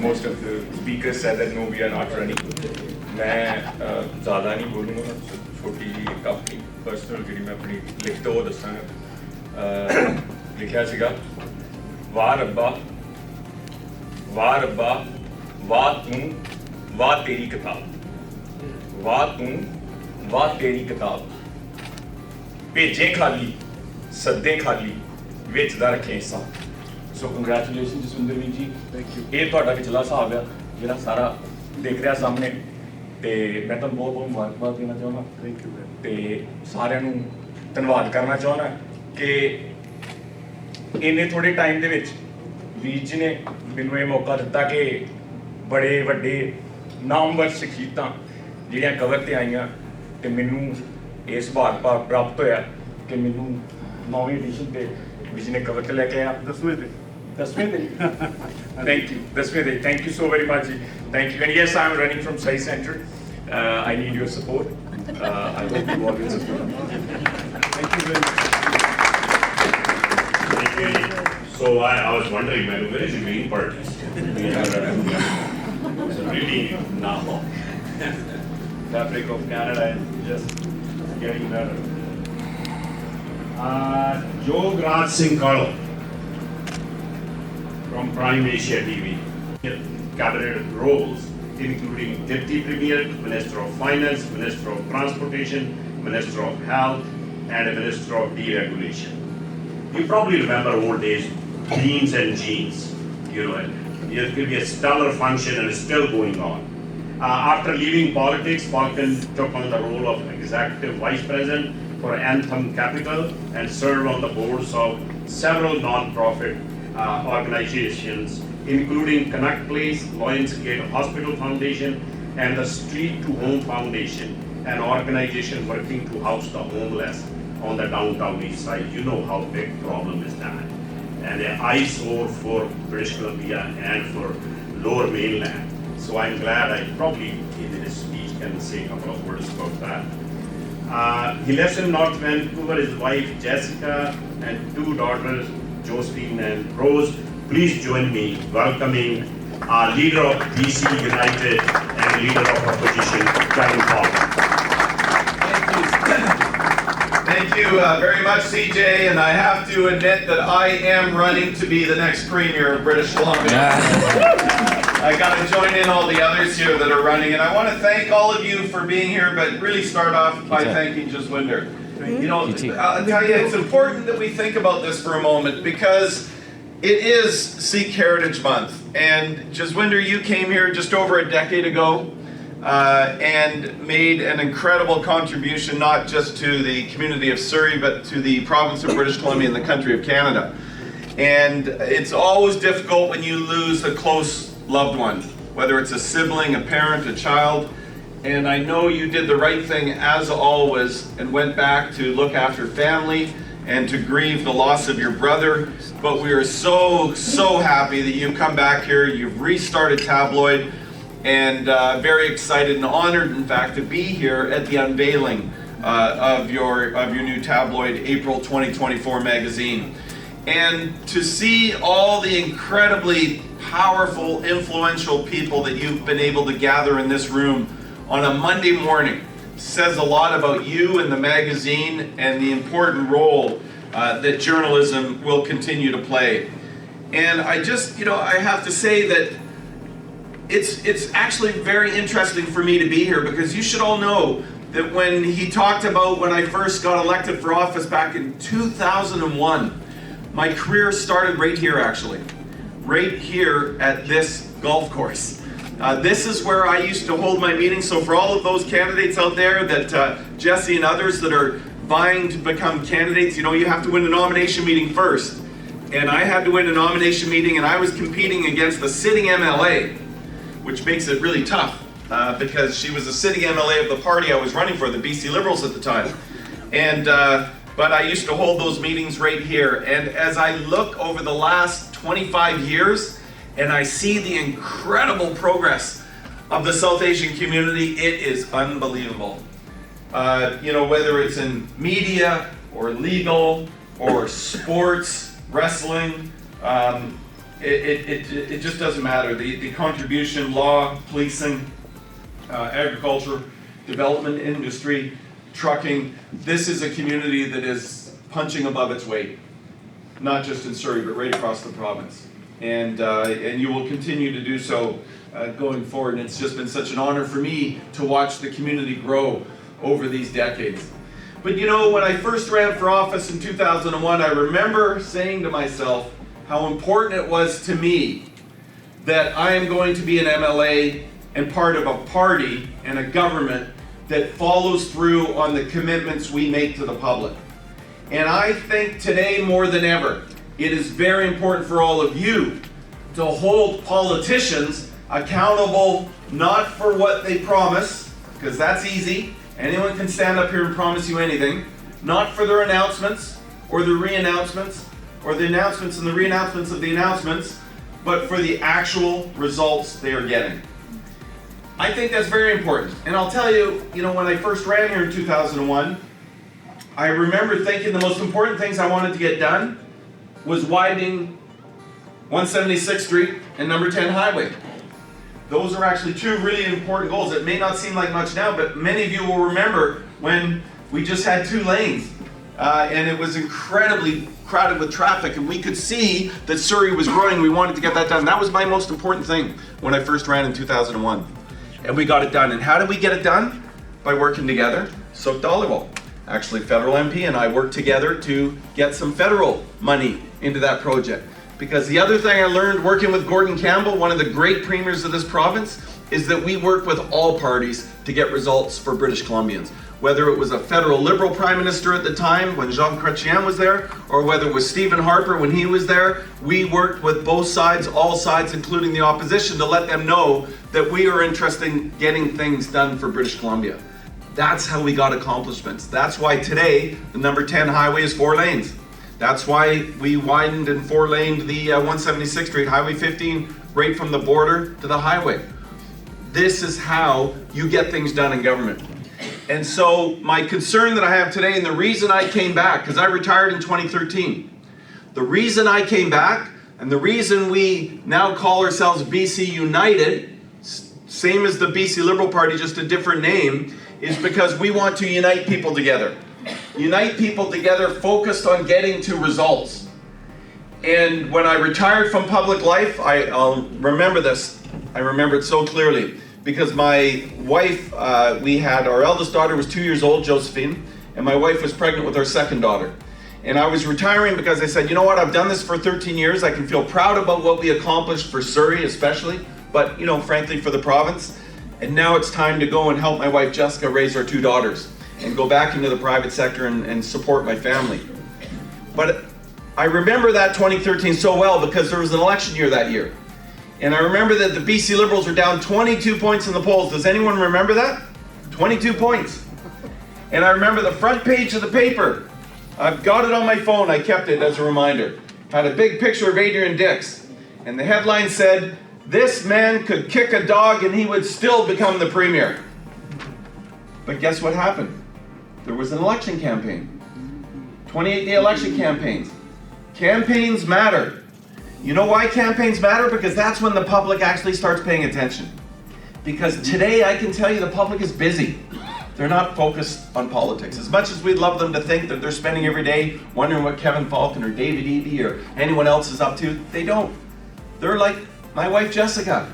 Most of the speakers said that no, we are not running. मैं ज़्यादा नहीं बोलूँगा, छोटी अपनी personal ਜਿਹੜੀ मैं अपनी लिखता वो दसांगा लिखिਆ ਸੀਗਾ वाह रब्बा वाह तू वाह तेरी किताब वाह तू वाह तेरी किताब भेजे खाली सद्दे खाली विच दा रखे हिस्सा सो कंग्रेचुलेशन जसविंदर ਵੀਰ जी थैंक यू ਇਹ ਤੁਹਾਡਾ ਵਿਚਲਾ ਹਿਸਾਬ ਆ ਜਿਹੜਾ ਸਾਰਾ ਦੇਖ ਰਿਹਾ ਸਾਹਮਣੇ ਤੇ ਮੈਂ ਤੁਹਾਨੂੰ ਬਹੁਤ ਬਹੁਤ ਮੁਬਾਰਕਬਾਦ ਦੇਣਾ ਚਾਹੁੰਦਾ ਥੈਂਕ ਯੂ ਤੇ ਸਾਰਿਆਂ ਨੂੰ ਧੰਨਵਾਦ ਕਰਨਾ ਚਾਹੁੰਦਾ ਕਿ ਇੰਨੇ ਥੋੜੇ ਟਾਈਮ ਦੇ ਵਿੱਚ ਵੀਰ ਜੀ ਨੇ ਮੈਨੂੰ ਇਹ ਮੌਕਾ ਦਿੱਤਾ ਕਿ ਬੜੇ ਵੱਡੇ ਨਾਮਵਰ ਸ਼ਖਸੀਅਤਾਂ ਜਿਹੜੀਆਂ ਕਵਰ ਤੇ ਆਈਆਂ ਤੇ ਮੈਨੂੰ ਇਸ ਭਾਗ ਪ੍ਰਾਪਤ ਹੋਇਆ ਕਿ ਮੈਨੂੰ 9ਵੀਂ ਐਡੀਸ਼ਨ ਤੇ ਵੀਰ ਜੀ ਨੇ ਕਵਰ ਤੇ ਲੈ ਕੇ ਆਇਆ 10ਵੇਂ ਤੇ Thank you. That's great. Thank you so very much. Thank you. And yes, I'm running from Surrey Centre. I need your support. I hope you all will support. Thank you very much. Thank you. So I was wondering, man, where is the Green Party? It's really now. Fabric of Canada is just getting better. Jograj Singh Kalo from Prime Asia TV. Cabinet roles including Deputy Premier, Minister of Finance, Minister of Transportation, Minister of Health, and a Minister of Deregulation. You probably remember old days, beans and jeans. There could be a stellar function and it's still going on. After leaving politics, Falcon took on the role of Executive Vice President for Anthem Capital and served on the boards of several non-profit organizations, including Connect Place, Lionsgate Hospital Foundation, and the Street to Home Foundation, an organization working to house the homeless on the downtown east side. You know how big problem is that. And an eyesore for British Columbia and for Lower Mainland. So I'm glad I probably in this speech can say a couple of words about that. He lives in North Vancouver, his wife Jessica and two daughters, Josephine and Rose. Please join me welcoming our leader of BC United and leader of opposition, Kevin Falcon. Thank you very much, CJ, and I have to admit that I am running to be the next Premier of British Columbia. I got to join in all the others here that are running, and I want to thank all of you for being here, but really start off by thanking Jaswinder. You know, I'll tell you, it's important that we think about this for a moment, because it is Sikh Heritage Month, and Jaswinder, you came here just over a decade ago, and made an incredible contribution not just to the community of Surrey, but to the province of British Columbia and the country of Canada. And it's always difficult when you lose a close loved one, whether it's a sibling, a parent, a child. And I know you did the right thing as always and went back to look after family and to grieve the loss of your brother. But we are so, so happy that you've come back here, you've restarted Tabloid, and very excited and honored, in fact, to be here at the unveiling of your new Tabloid April 2024 magazine. And to see all the incredibly powerful, influential people that you've been able to gather in this room on a Monday morning says a lot about you and the magazine and the important role that journalism will continue to play. And I just, I have to say that it's actually very interesting for me to be here, because you should all know that when he talked about when I first got elected for office back in 2001, my career started right here, actually. Right here at this golf course. This is where I used to hold my meetings, so for all of those candidates out there that Jesse and others that are vying to become candidates, you have to win a nomination meeting first. And I had to win a nomination meeting, and I was competing against the sitting MLA, which makes it really tough because she was the sitting MLA of the party I was running for, the BC Liberals at the time. And but I used to hold those meetings right here. And as I look over the last 25 years and I see the incredible progress of the South Asian community, it is unbelievable. Whether it's in media or legal or sports, wrestling, it just doesn't matter. The contribution, law, policing, agriculture, development industry, trucking, this is a community that is punching above its weight, not just in Surrey, but right across the province. And you will continue to do so going forward. And it's just been such an honor for me to watch the community grow over these decades. But when I first ran for office in 2001, I remember saying to myself how important it was to me that I am going to be an MLA and part of a party and a government that follows through on the commitments we make to the public. And I think today more than ever, it is very important for all of you to hold politicians accountable not for what they promise, because that's easy. Anyone can stand up here and promise you anything. Not for their announcements or their re-announcements or the announcements and the re-announcements of the announcements, but for the actual results they are getting. I think that's very important. And I'll tell you, when I first ran here in 2001, I remember thinking the most important things I wanted to get done was widening 176th Street and number 10 Highway. Those are actually two really important goals. It may not seem like much now, but many of you will remember when we just had 2 lanes and it was incredibly crowded with traffic, and we could see that Surrey was growing. We wanted to get that done. That was my most important thing when I first ran in 2001. And we got it done. And how did we get it done? By working together. So Dhaliwal, actually federal MP, and I worked together to get some federal money into that project. Because the other thing I learned working with Gordon Campbell, one of the great premiers of this province, is that we work with all parties to get results for British Columbians. Whether it was a federal Liberal Prime Minister at the time when Jean Chrétien was there, or whether it was Stephen Harper when he was there, we worked with both sides, all sides, including the opposition, to let them know that we are interested in getting things done for British Columbia. That's how we got accomplishments. That's why today, the number 10 highway is 4 lanes. That's why we widened and 4-laned the 176th Street, Highway 15, right from the border to the highway. This is how you get things done in government. And so my concern that I have today, and the reason I came back, because I retired in 2013, the reason I came back, and the reason we now call ourselves BC United, same as the BC Liberal Party, just a different name, is because we want to unite people together. Unite people together focused on getting to results. And when I retired from public life, I'll remember this. I remember it so clearly. Because my wife, our eldest daughter was 2 years old, Josephine, and my wife was pregnant with our second daughter. And I was retiring because I said, you know what, I've done this for 13 years. I can feel proud about what we accomplished for Surrey especially, but frankly for the province. And now it's time to go and help my wife Jessica raise our 2 daughters and go back into the private sector and support my family. But I remember that 2013 so well because there was an election year that year. And I remember that the BC Liberals were down 22 points in the polls. Does anyone remember that? 22 points. And I remember the front page of the paper. I've got it on my phone. I kept it as a reminder. Had a big picture of Adrian Dix. And the headline said, "This man could kick a dog and he would still become the premier." But guess what happened? There was an election campaign. 28-day election campaigns. Campaigns matter. You know why campaigns matter? Because that's when the public actually starts paying attention. Because today I can tell you the public is busy. They're not focused on politics. As much as we'd love them to think that they're spending every day wondering what Kevin Falcon or David Eby or anyone else is up to, they don't. They're like my wife Jessica.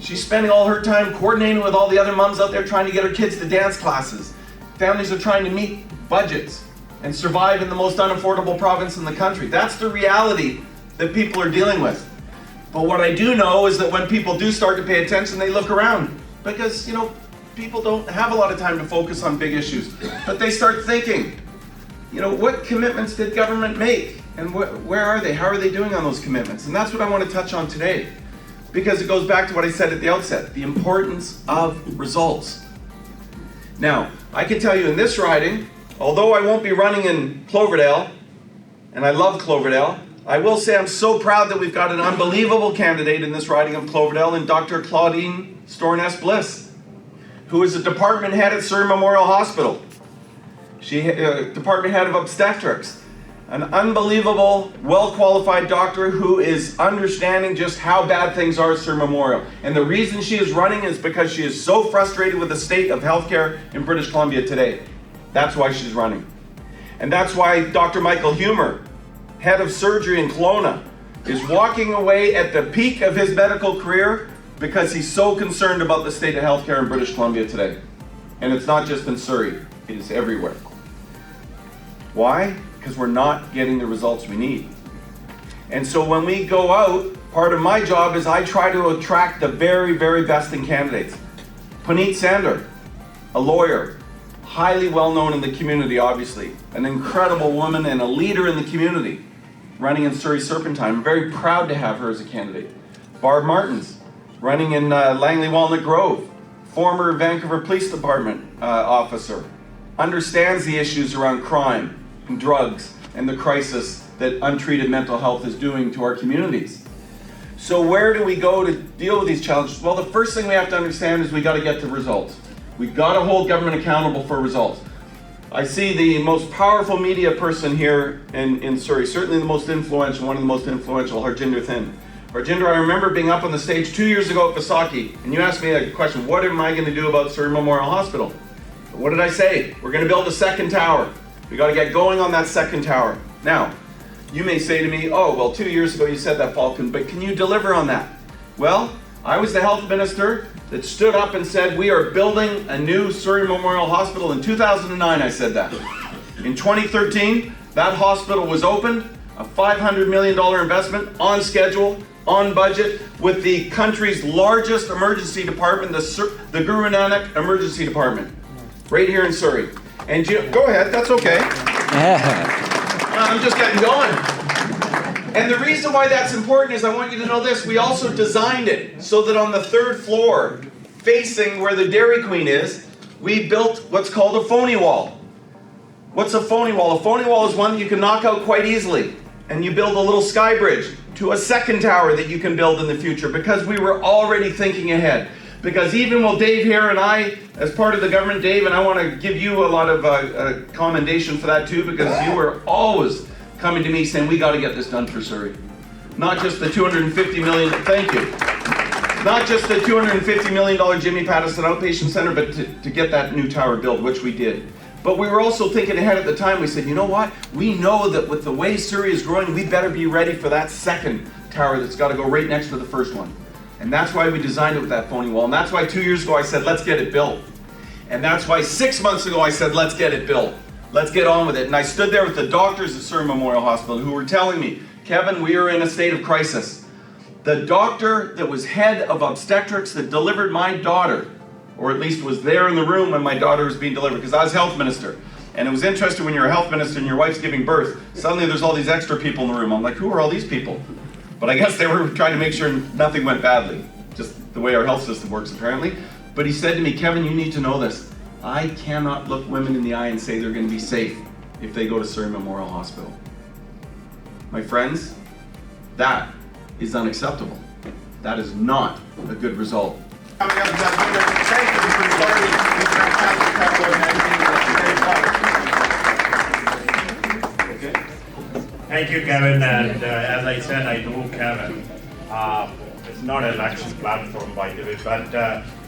She's spending all her time coordinating with all the other moms out there trying to get her kids to dance classes. Families are trying to meet budgets and survive in the most unaffordable province in the country. That's the reality that people are dealing with. But what I do know is that when people do start to pay attention, they look around. Because, people don't have a lot of time to focus on big issues. But they start thinking, what commitments did government make? And where are they? How are they doing on those commitments? And that's what I want to touch on today. Because it goes back to what I said at the outset, the importance of results. Now, I can tell you in this riding, although I won't be running in Cloverdale, and I love Cloverdale, I will say I'm so proud that we've got an unbelievable candidate in this riding of Cloverdale in Dr. Claudine Storness Bliss, who is a department head at Surrey Memorial Hospital. She department head of obstetrics, an unbelievable, well-qualified doctor who is understanding just how bad things are at Surrey Memorial. And the reason she is running is because she is so frustrated with the state of healthcare in British Columbia today. That's why she's running. And that's why Dr. Michael Humer, head of surgery in Kelowna, is walking away at the peak of his medical career because he's so concerned about the state of healthcare in British Columbia today. And it's not just in Surrey, it is everywhere. Why? Because we're not getting the results we need. And so when we go out, part of my job is I try to attract the very, very best in candidates. Puneet Sander, a lawyer, highly well known in the community, obviously, an incredible woman and a leader in the community, running in Surrey Serpentine. I'm very proud to have her as a candidate. Barb Martins, running in Langley Walnut Grove, former Vancouver Police Department officer, understands the issues around crime and drugs and the crisis that untreated mental health is doing to our communities. So where do we go to deal with these challenges? Well, the first thing we have to understand is we got to get to results. We've got to hold government accountable for results. I see the most powerful media person here in Surrey, certainly the most influential, one of the most influential, Harjinder Thin. Harjinder, I remember being up on the stage 2 years ago at Vaisakhi, and you asked me a question, what am I going to do about Surrey Memorial Hospital? What did I say? We're going to build a second tower. We got to get going on that second tower. Now, you may say to me, oh, well, 2 years ago you said that, Falcon, but can you deliver on that? Well, I was the health minister that stood up and said, we are building a new Surrey Memorial Hospital. In 2009, I said that. In 2013, that hospital was opened, a $500 million investment on schedule, on budget with the country's largest emergency department, the Guru Nanak Emergency Department, right here in Surrey. And go ahead, that's okay. I'm just getting going. And the reason why that's important is I want you to know this. We also designed it so that on the 3rd floor, facing where the Dairy Queen is, we built what's called a phony wall. What's a phony wall? A phony wall is one that you can knock out quite easily. And you build a little sky bridge to a second tower that you can build in the future, because we were already thinking ahead. Because even while Dave here and I, as part of the government, Dave, and I want to give you a lot of commendation for that too, because you were always coming to me saying, we got to get this done for Surrey. Not just the $250 million, thank you. Not just the $250 million Jimmy Pattison Outpatient Center, but to get that new tower built, which we did. But we were also thinking ahead at the time. We said, you know what? We know that with the way Surrey is growing, we better be ready for that second tower that's got to go right next to the first one. And that's why we designed it with that phony wall. And that's why 2 years ago I said, let's get it built. And that's why 6 months ago I said, let's get it built. Let's get on with it. And I stood there with the doctors at Surrey Memorial Hospital who were telling me, Kevin, we are in a state of crisis. The doctor that was head of obstetrics that delivered my daughter, or at least was there in the room when my daughter was being delivered, because I was health minister. And it was interesting when you're a health minister and your wife's giving birth, suddenly there's all these extra people in the room. I'm like, who are all these people? But I guess they were trying to make sure nothing went badly. Just the way our health system works, apparently. But he said to me, Kevin, you need to know this. I cannot look women in the eye and say they're going to be safe if they go to Surrey Memorial Hospital. My friends, that is unacceptable. That is not a good result. Thank you, Kevin. And as I said, I know Kevin. It's not an election platform, by the way, but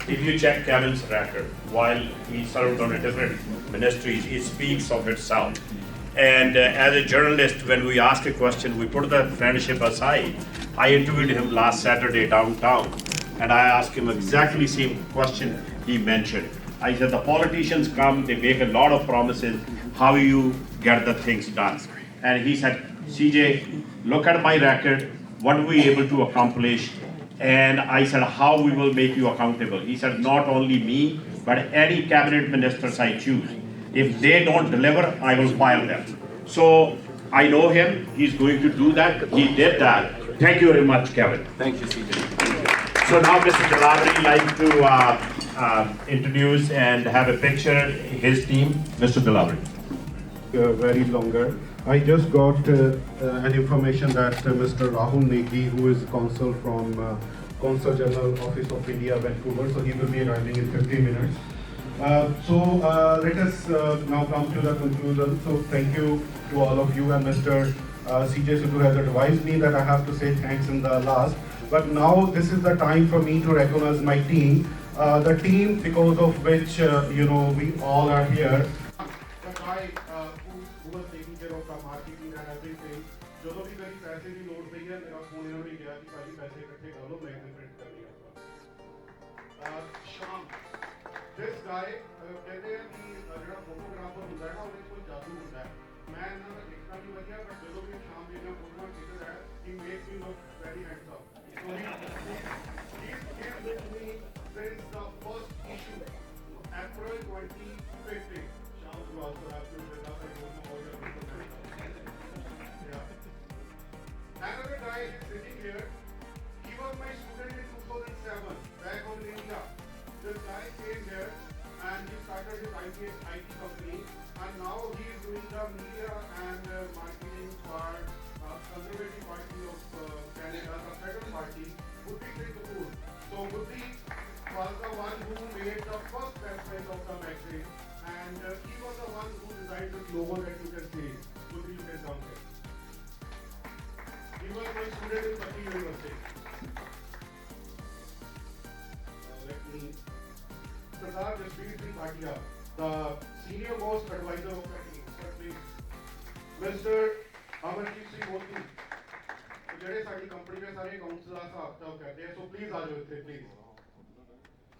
if you check Kevin's record, while he served on a different ministries, it speaks of itself. And as a journalist, when we ask a question, we put the friendship aside. I interviewed him last Saturday downtown, and I asked him exactly the same question he mentioned. I said, the politicians come, they make a lot of promises, how you get the things done. And he said, CJ, look at my record, what were we able to accomplish? And I said, how we will make you accountable? He said, not only me, but any cabinet ministers I choose. If they don't deliver, I will fire them. So I know him, he's going to do that, he did that. Thank you very much, Kevin. Thank you, CJ. So now Mr. Jalabri like to introduce and have a picture, his team, Mr. Jalabri. Very longer. I just got an information that Mr. Rahul Negi, who is consul from Consul General Office of India, Vancouver, so he will be arriving in 15 minutes. Let us now come to the conclusion. So thank you to all of you, and Mr. CJ Sidhu has advised me that I have to say thanks in the last. But now this is the time for me to recognize my team. The team because of which we all are here. The guy who was taking care of the marketing and everything. ਜਦੋਂ ਵੀ ਕਦੀ ਪੈਸੇ ਦੀ ਲੋੜ ਪਈ ਹੈ ਮੇਰਾ phone ਇਹਨਾਂ ਨੂੰ ਗਿਆ ਕਿ ਭਾਜੀ ਪੈਸੇ ਇਕੱਠੇ ਕਰ ਲਓ ਮੈਂ ਪ੍ਰਿੰਟ ਕਰ ਲਿਆ ਸ਼ਾਮ this guy ਕਹਿੰਦੇ ਆ ਕਿ ਜਿਹੜਾ ਫੋਟੋਗ੍ਰਾਫਰ ਹੁੰਦਾ ਹੈ ਨਾ ਉਹਦੇ ਕੋਲ ਜਾਦੂ ਹੁੰਦਾ ਹੈ ਮੈਂ ਇਹਨਾਂ ਦਾ ਦੇਖਣਾ ਨਹੀਂ ਵਧੀਆ ਪਰ ਜਦੋਂ ਵੀ ਸ਼ਾਮ ਦੀਆਂ ਫੋਟੋਆਂ ਖਿੱਚਦਾ ਹੈ he makes me look very handsome so he's with me since the first issue April 2015 Sham you also have to with us I don't know how you're going to yeah another guy is sitting here he was my student in 2007 back home in India. This guy came here and he started his IT company and now he is doing the media and marketing for Conservative Party of Canada, the federal party, Buddhi Singh Kapoor. So Buddhi was the one who made the first website of the magazine and he was the one who designed this logo that you can see. Buddhi, you can come here. He was my student in Pati University. Let me Sardar Jasbir Singh Bhatia, the senior most advisor of the team. Mr. Amarjeet Singh Modi, ਜਿਹੜੇ ਸਾਡੀ company ਦੇ ਸਾਰੇ accounts ਦਾ ਹਿਸਾਬ ਕਿਤਾਬ ਕਰਦੇ ਆ so please ਆ ਜਾਓ ਇੱਥੇ please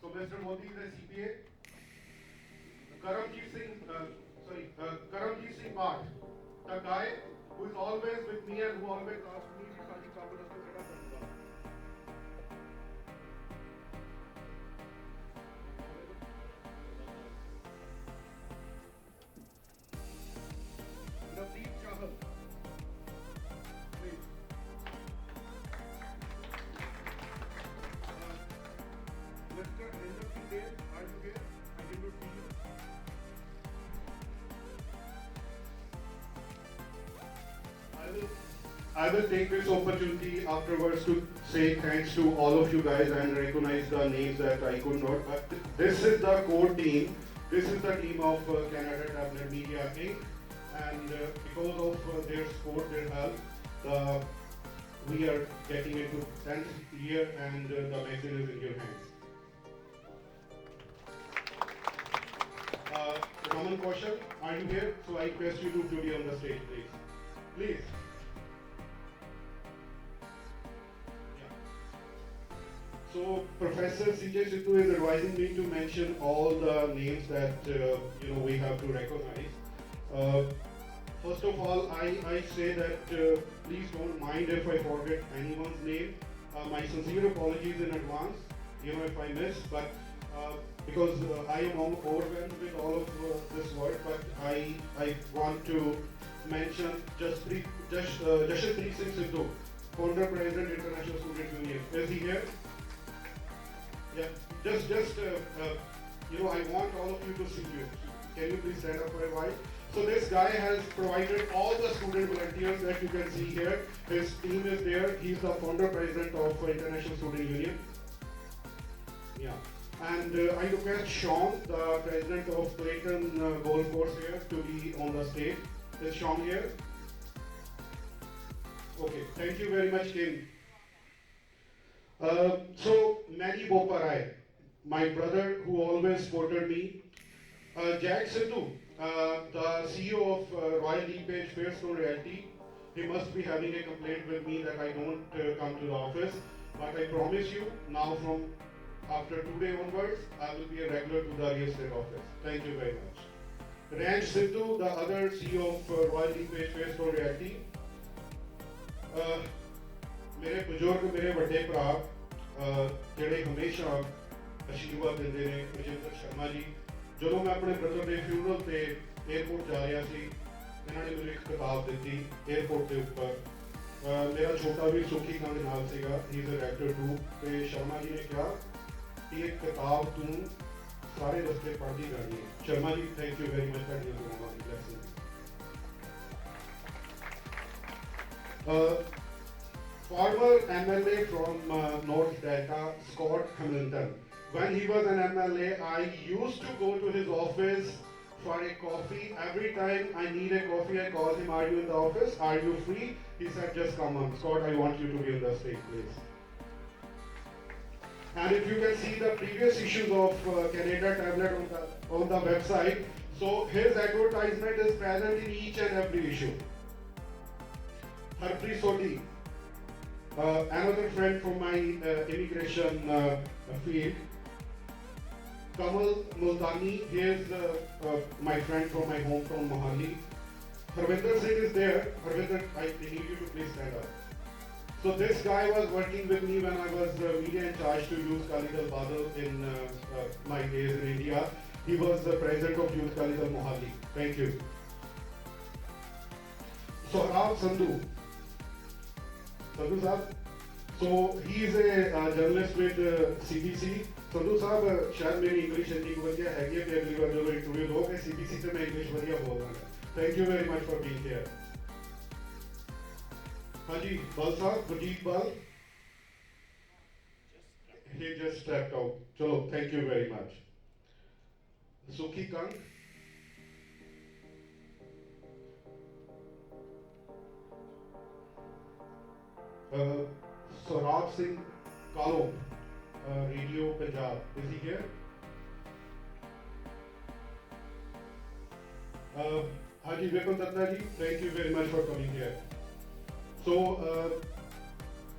so mister Modi the CPA Karamjeet Singh Bhatt, the guy who is always with me and who always asks me ਕਿ ਸਾਡੀ ਕੰਮ ਦੱਸੋ ਕਿਹੜਾ ਕਰੂਗਾ I will take this opportunity afterwards to say thanks to all of you guys and recognize the names that I could not. But this is the core team. This is the team of Canada Tabloid Media Inc. And because of their support, their help, we are getting into 10th year and the magazine is in your hands. Raman Kaushal, are you here? So I request you to be on the stage, please. Please. So Professor C.J. Sidhu is advising me to mention all the names that we have to recognize. First of all, I say that please don't mind if I forget anyone's name. My sincere apologies in advance, if I miss, but because I am overwhelmed with all of this work, but I want to mention Jashanpreet Singh Sidhu, founder president International Student Union. Is he here? Yeah, I want all of you to see you. Can you please stand up for a while? So this guy has provided all the student volunteers that you can see here. His team is there. He's the founder president of International Student Union. Yeah. And I request Sean, the president of Clayton Golf Course here, to be on the stage. Is Sean here? Okay, thank you very much, Kim. So Manny Boparai, my brother who always supported me. Jack Sidhu, the CEO of Royal LeaPage Fairstone Realty. He must be having a complaint with me that I don't come to the office. But I promise you, now from after today onwards, I will be a regular to the real estate office. Thank you very much. Ranj Sidhu, the other CEO of Royal LeaPage Fairstone Realty. मेरे बुजुर्ग मेरे बड़े भरा ਜਿਹੜੇ ਹਮੇਸ਼ਾ ਆਸ਼ੀਰਵਾਦ ਦਿੰਦੇ ਨੇ ਰਜਿੰਦਰ ਸ਼ਰਮਾ ਜੀ ਜਦੋਂ ਮੈਂ ਆਪਣੇ ਬ੍ਰਦਰ ਦੇ ਫਿਊਨਰਲ ਤੇ 에어ਪੋਰਟ ਜਾ ਰਿਹਾ ਸੀ ਇਹਨਾਂ ਨੇ ਮੈਨੂੰ ਇੱਕ ਕਿਤਾਬ ਦਿੱਤੀ 에어ਪੋਰਟ ਦੇ ਉੱਪਰ ਮੇਰਾ ਛੋਟਾ ਵੀ ਸੁਖੀ ਕੰਗ ਨਾਲ ਸੀਗਾ ਹੀ ਇਜ਼ ਅ ਡਾਇਰੈਕਟਰ ਟੂ ਤੇ ਸ਼ਰਮਾ ਜੀ ਨੇ ਕਿਹਾ ਕਿ ਇਹ ਕਿਤਾਬ ਤੂੰ ਸਾਰੇ ਰਸਤੇ ਪੜ੍ਹਦੀ ਰਹਿਣੀ ਹੈ Sharma ji thank you very much ਤੁਹਾਡੀਆਂ ਦੁਆਵਾਂ ਦੀ blessing Former MLA from North Delta, Scott Hamilton. When he was an MLA, I used to go to his office for a coffee. Every time I need a coffee, I call him, are you in the office? Are you free? He said, just come on. Scott, I want you to be in the stage, please. And if you can see the previous issues of Canada Tabloid on the website, so his advertisement is present in each and every issue. Harpreet Sodhi. Another friend from my immigration field, Kamal Multani, he is my friend from my hometown Mohali. Harvinder Singh is there. Harvinder, I need you to please stand up. So this guy was working with me when I was media in charge to Youth Kalidal Badal in my days in India. He was the president of Youth Kalidal Mohali. Thank you. Sohrab Sandhu. Sadhu Saab. So he is a journalist with CBC. Sadhu Saab, शायद मेरी English इतनी बढ़िया है कि अगली बार जब interview दोगे CBC से मैं English बढ़िया बोल रहा हूँ. Thank you very much for being here. हाँ जी, बल साहब, गुरजीत बल. He just stepped out. चलो, thank you very much. Sukhi Kang. Saurabh Singh Kalo, Radio Punjab. Is he here? Haji Vipin Datta ji, thank you very much for coming here. So,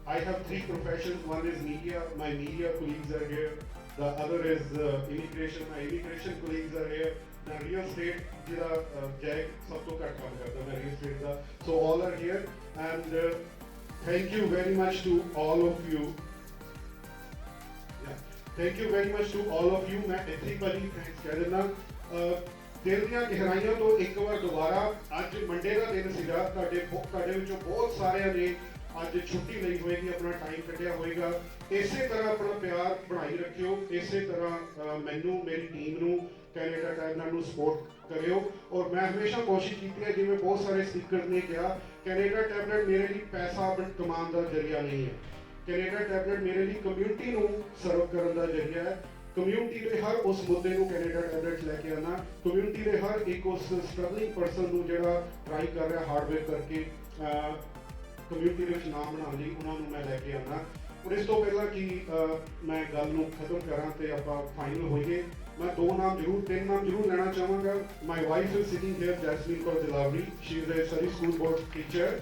I have three professions. One is media. My media colleagues are here. The other is immigration. My immigration colleagues are here. The real estate, Jag, sabto kat kaam karta hai real estate da. So all are here, and thank you very much to all of you. Yeah, thank you very much to all of you. मैं everybody thanks कह देना. दिल ਦੀਆਂ ਗਹਿਰਾਈਆਂ ਤੋਂ ਇੱਕ ਵਾਰ ਦੁਬਾਰਾ ਅੱਜ Monday ਦਾ ਦਿਨ ਸੀਗਾ ਤੁਹਾਡੇ ਵਿੱਚੋਂ ਬਹੁਤ ਸਾਰਿਆਂ ਨੇ ਅੱਜ ਛੁੱਟੀ ਲਈ ਹੋਏਗੀ ਆਪਣਾ ਟਾਈਮ ਕੱਢਿਆ ਹੋਏਗਾ ਇਸੇ ਤਰ੍ਹਾਂ ਆਪਣਾ ਪਿਆਰ ਬਣਾਈ ਰੱਖਿਓ ਇਸੇ ਤਰ੍ਹਾਂ ਮੈਨੂੰ ਮੇਰੀ ਟੀਮ ਨੂੰ ਕੈਨੇਡਾ ਟੈਬਲੈਟ ਨੂੰ ਸਪੋਰਟ ਕਰਿਓ। ਔਰ ਮੈਂ ਹਮੇਸ਼ਾ ਕੋਸ਼ਿਸ਼ ਕੀਤੀ ਹੈ, ਜਿਵੇਂ ਬਹੁਤ ਸਾਰੇ ਸਪੀਕਰ ਨੇ ਕਿਹਾ, ਕੈਨੇਡਾ ਟੈਬਲੈਟ ਮੇਰੇ ਲਈ ਪੈਸਾ ਕਮਾਉਣ ਦਾ ਜ਼ਰੀਆ ਨਹੀਂ ਹੈ। ਕੈਨੇਡਾ ਟੈਬਲੈਟ ਮੇਰੇ ਲਈ ਕਮਿਊਨਿਟੀ ਨੂੰ ਸਰਵ ਕਰਨ ਦਾ ਜ਼ਰੀਆ ਹੈ। ਕਮਿਊਨਿਟੀ ਦੇ ਹਰ ਉਸ ਮੁੱਦੇ ਨੂੰ ਕੈਨੇਡਾ ਟੈਬਲੇਟਸ ਲੈ ਕੇ ਆਉਣਾ, ਕਮਿਊਨਿਟੀ ਦੇ ਹਰ ਇੱਕ ਉਸ ਸਟਰਗਲਿੰਗ ਪਰਸਨ ਨੂੰ ਜਿਹੜਾ ਟਰਾਈ ਕਰ ਰਿਹਾ ਹਾਰਡਵੇਅਰ ਕਰਕੇ ਕਮਿਊਨਿਟੀ ਦੇ ਵਿੱਚ ਨਾਮ ਬਣਾਉਣ ਲਈ, ਉਹਨਾਂ ਨੂੰ ਮੈਂ ਲੈ ਕੇ ਆਉਣਾ। ਔਰ ਇਸ ਤੋਂ ਪਹਿਲਾਂ ਕਿ ਮੈਂ ਗੱਲ ਨੂੰ ਖਤਮ ਕਰਾਂ ਤੇ ਆਪਾਂ ਫਾਈਨਲ ਹੋਈਏ, ਮੈਂ ਤਿੰਨ ਨਾਮ ਜ਼ਰੂਰ ਲੈਣਾ ਚਾਹਾਂਗਾ। My wife is sitting here, Jasmine Kaur Dilawari. She is a Surrey school board teacher.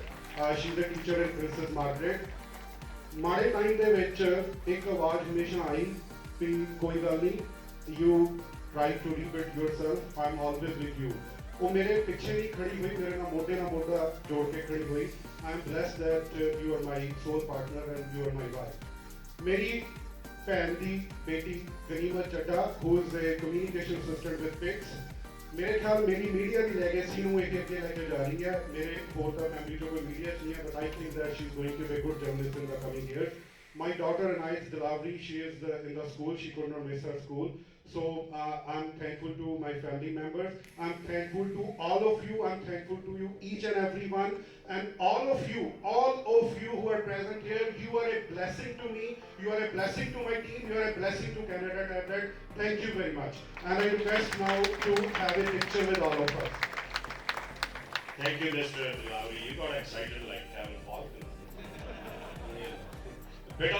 She is a teacher in Princess Margaret. ਮਾੜੇ ਟਾਈਮ ਦੇ ਵਿੱਚ ਇੱਕ ਆਵਾਜ਼ ਹਮੇਸ਼ਾ ਆਈ ਵੀ ਕੋਈ ਗੱਲ ਨਹੀਂ, you try to rebuild yourself, I am always with you. ਉਹ ਮੇਰੇ ਪਿੱਛੇ ਨਹੀਂ ਖੜੀ ਹੋਈ, ਮੇਰੇ ਨਾਲ ਮੋਢੇ ਨਾਲ ਮੋਢਾ ਜੋੜ ਕੇ ਖੜੀ ਹੋਈ। I am blessed that you are my soul partner and you are my wife. ਮੇਰੀ ਭੈਣ ਦੀ ਬੇਟੀ ਗਨੀਮਤ Chadha, who is a communication assistant with PICS, ਮੇਰੇ ਖਿਆਲ ਮੇਰੀ ਮੀਡੀਆ ਦੀ ਲੈਗੇਸੀ ਨੂੰ ਇਹ ਅੱਗੇ ਲੈ ਕੇ ਜਾ ਰਹੀ ਹੈ। ਮੇਰੇ ਹੋਰ ਤਾਂ ਫੈਮਿਲੀ ਚੋਂ ਕੋਈ ਮੀਡੀਆ 'ਚ ਨਹੀਂ ਹੈ, but I think that she is going to be a good journalist in the coming years. My daughter Anais Dilavri, she is in the school, she could not miss her school. So I'm thankful to my family members. I'm thankful to all of you. I'm thankful to you, each and every one. And all of you who are present here, you are a blessing to me. You are a blessing to my team. You are a blessing to Canada Tablet. Thank you very much. And I request now to have a picture with all of us. Thank you, Mr. Dilavri. You got excited like Kevin Falcon. Bit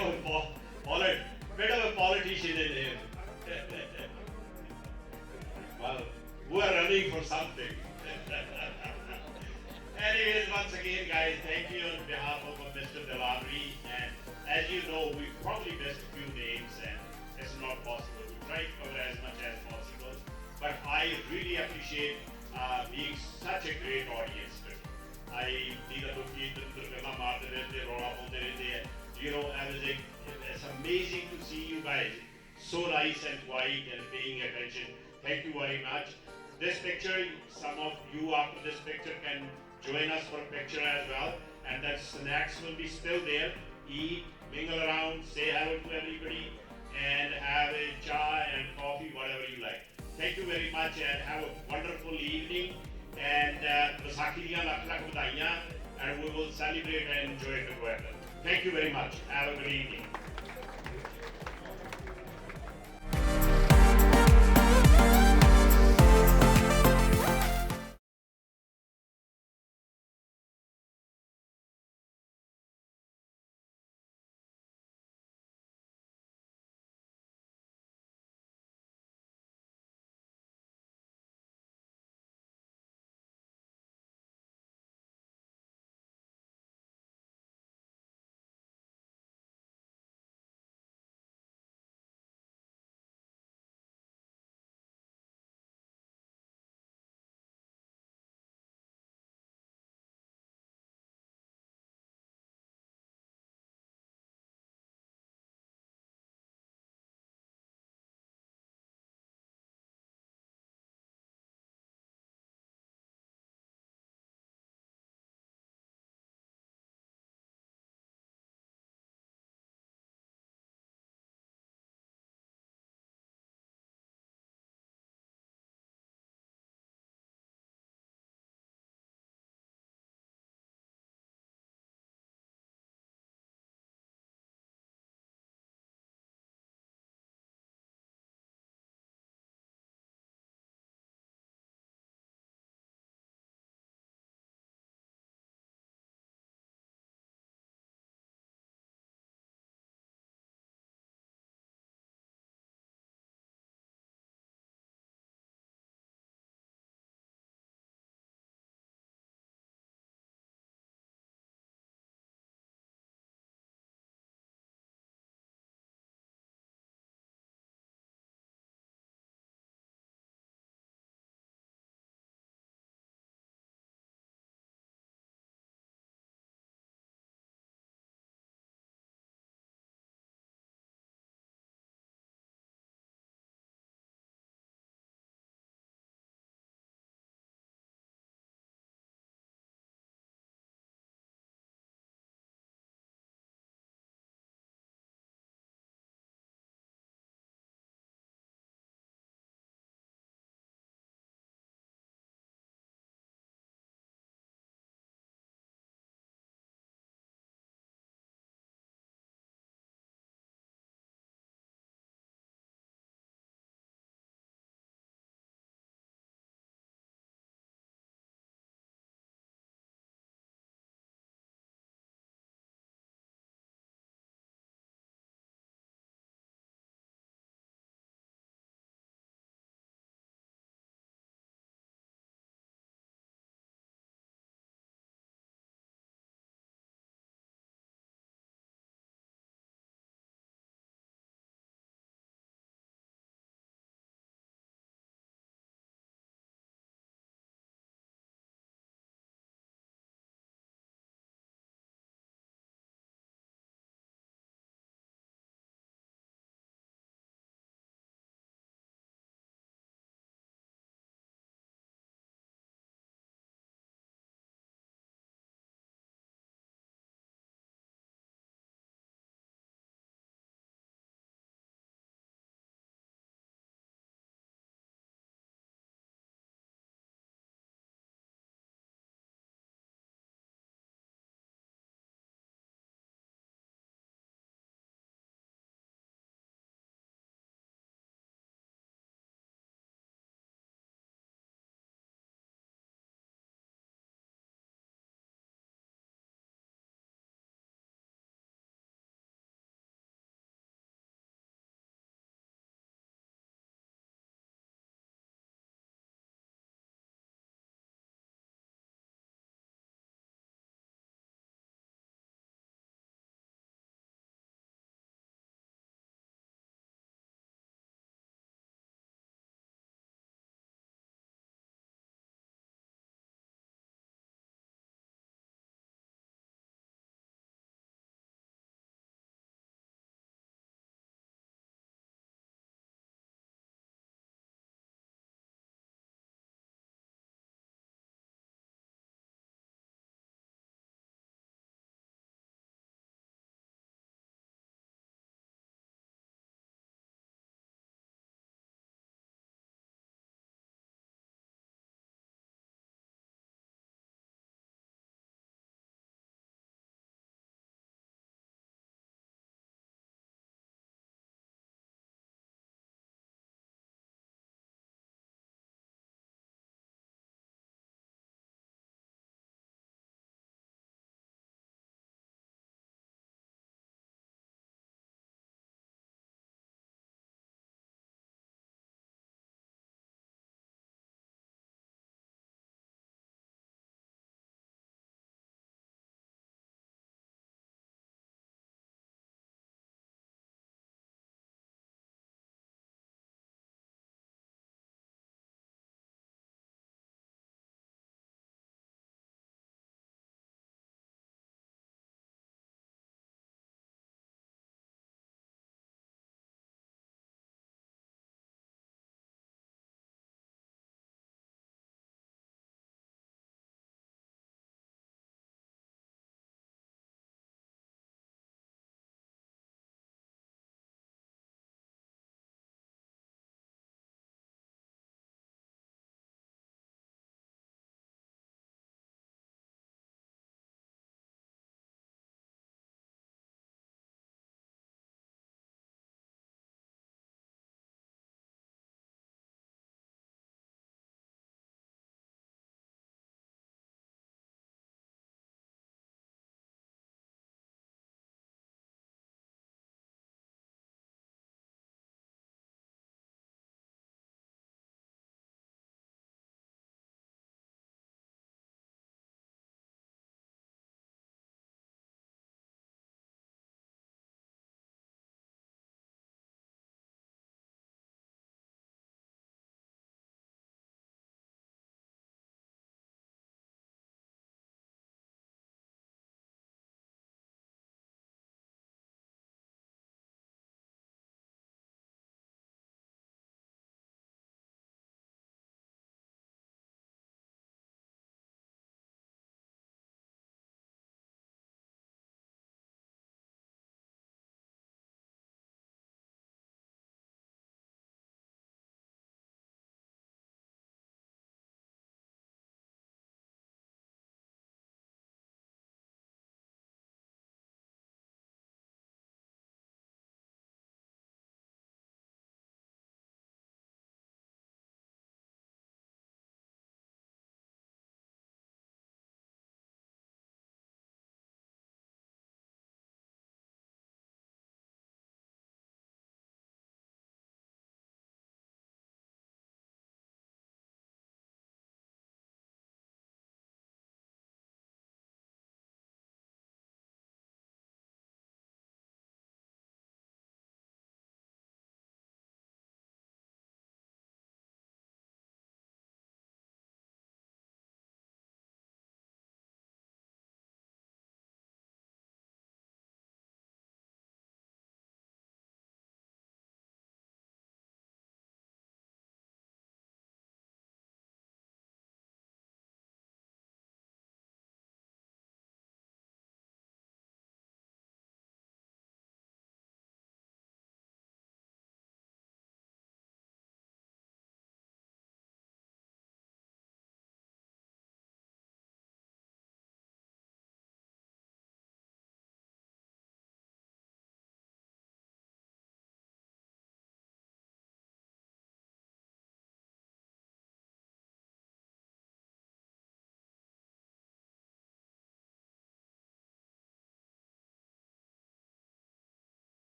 of a politician in him. Well, we are running for something. Anyways, once again, guys, thank you on behalf of Mr. Dilavri. And as you know, we probably missed a few names, and it's not possible. We try to cover as much as possible. But I really appreciate being such a great audience today. You know, it's amazing to see you guys so nice and quiet and paying attention. Thank you very much. This picture, some of you after this picture can join us for a picture as well. And that snacks will be still there. Eat, mingle around, say hello to everybody, and have a chai and coffee, whatever you like. Thank you very much and have a wonderful evening. And Vaisakhi diyan lakh lakh badaiyan, and we will celebrate and enjoy together. Thank you very much. Have a good evening.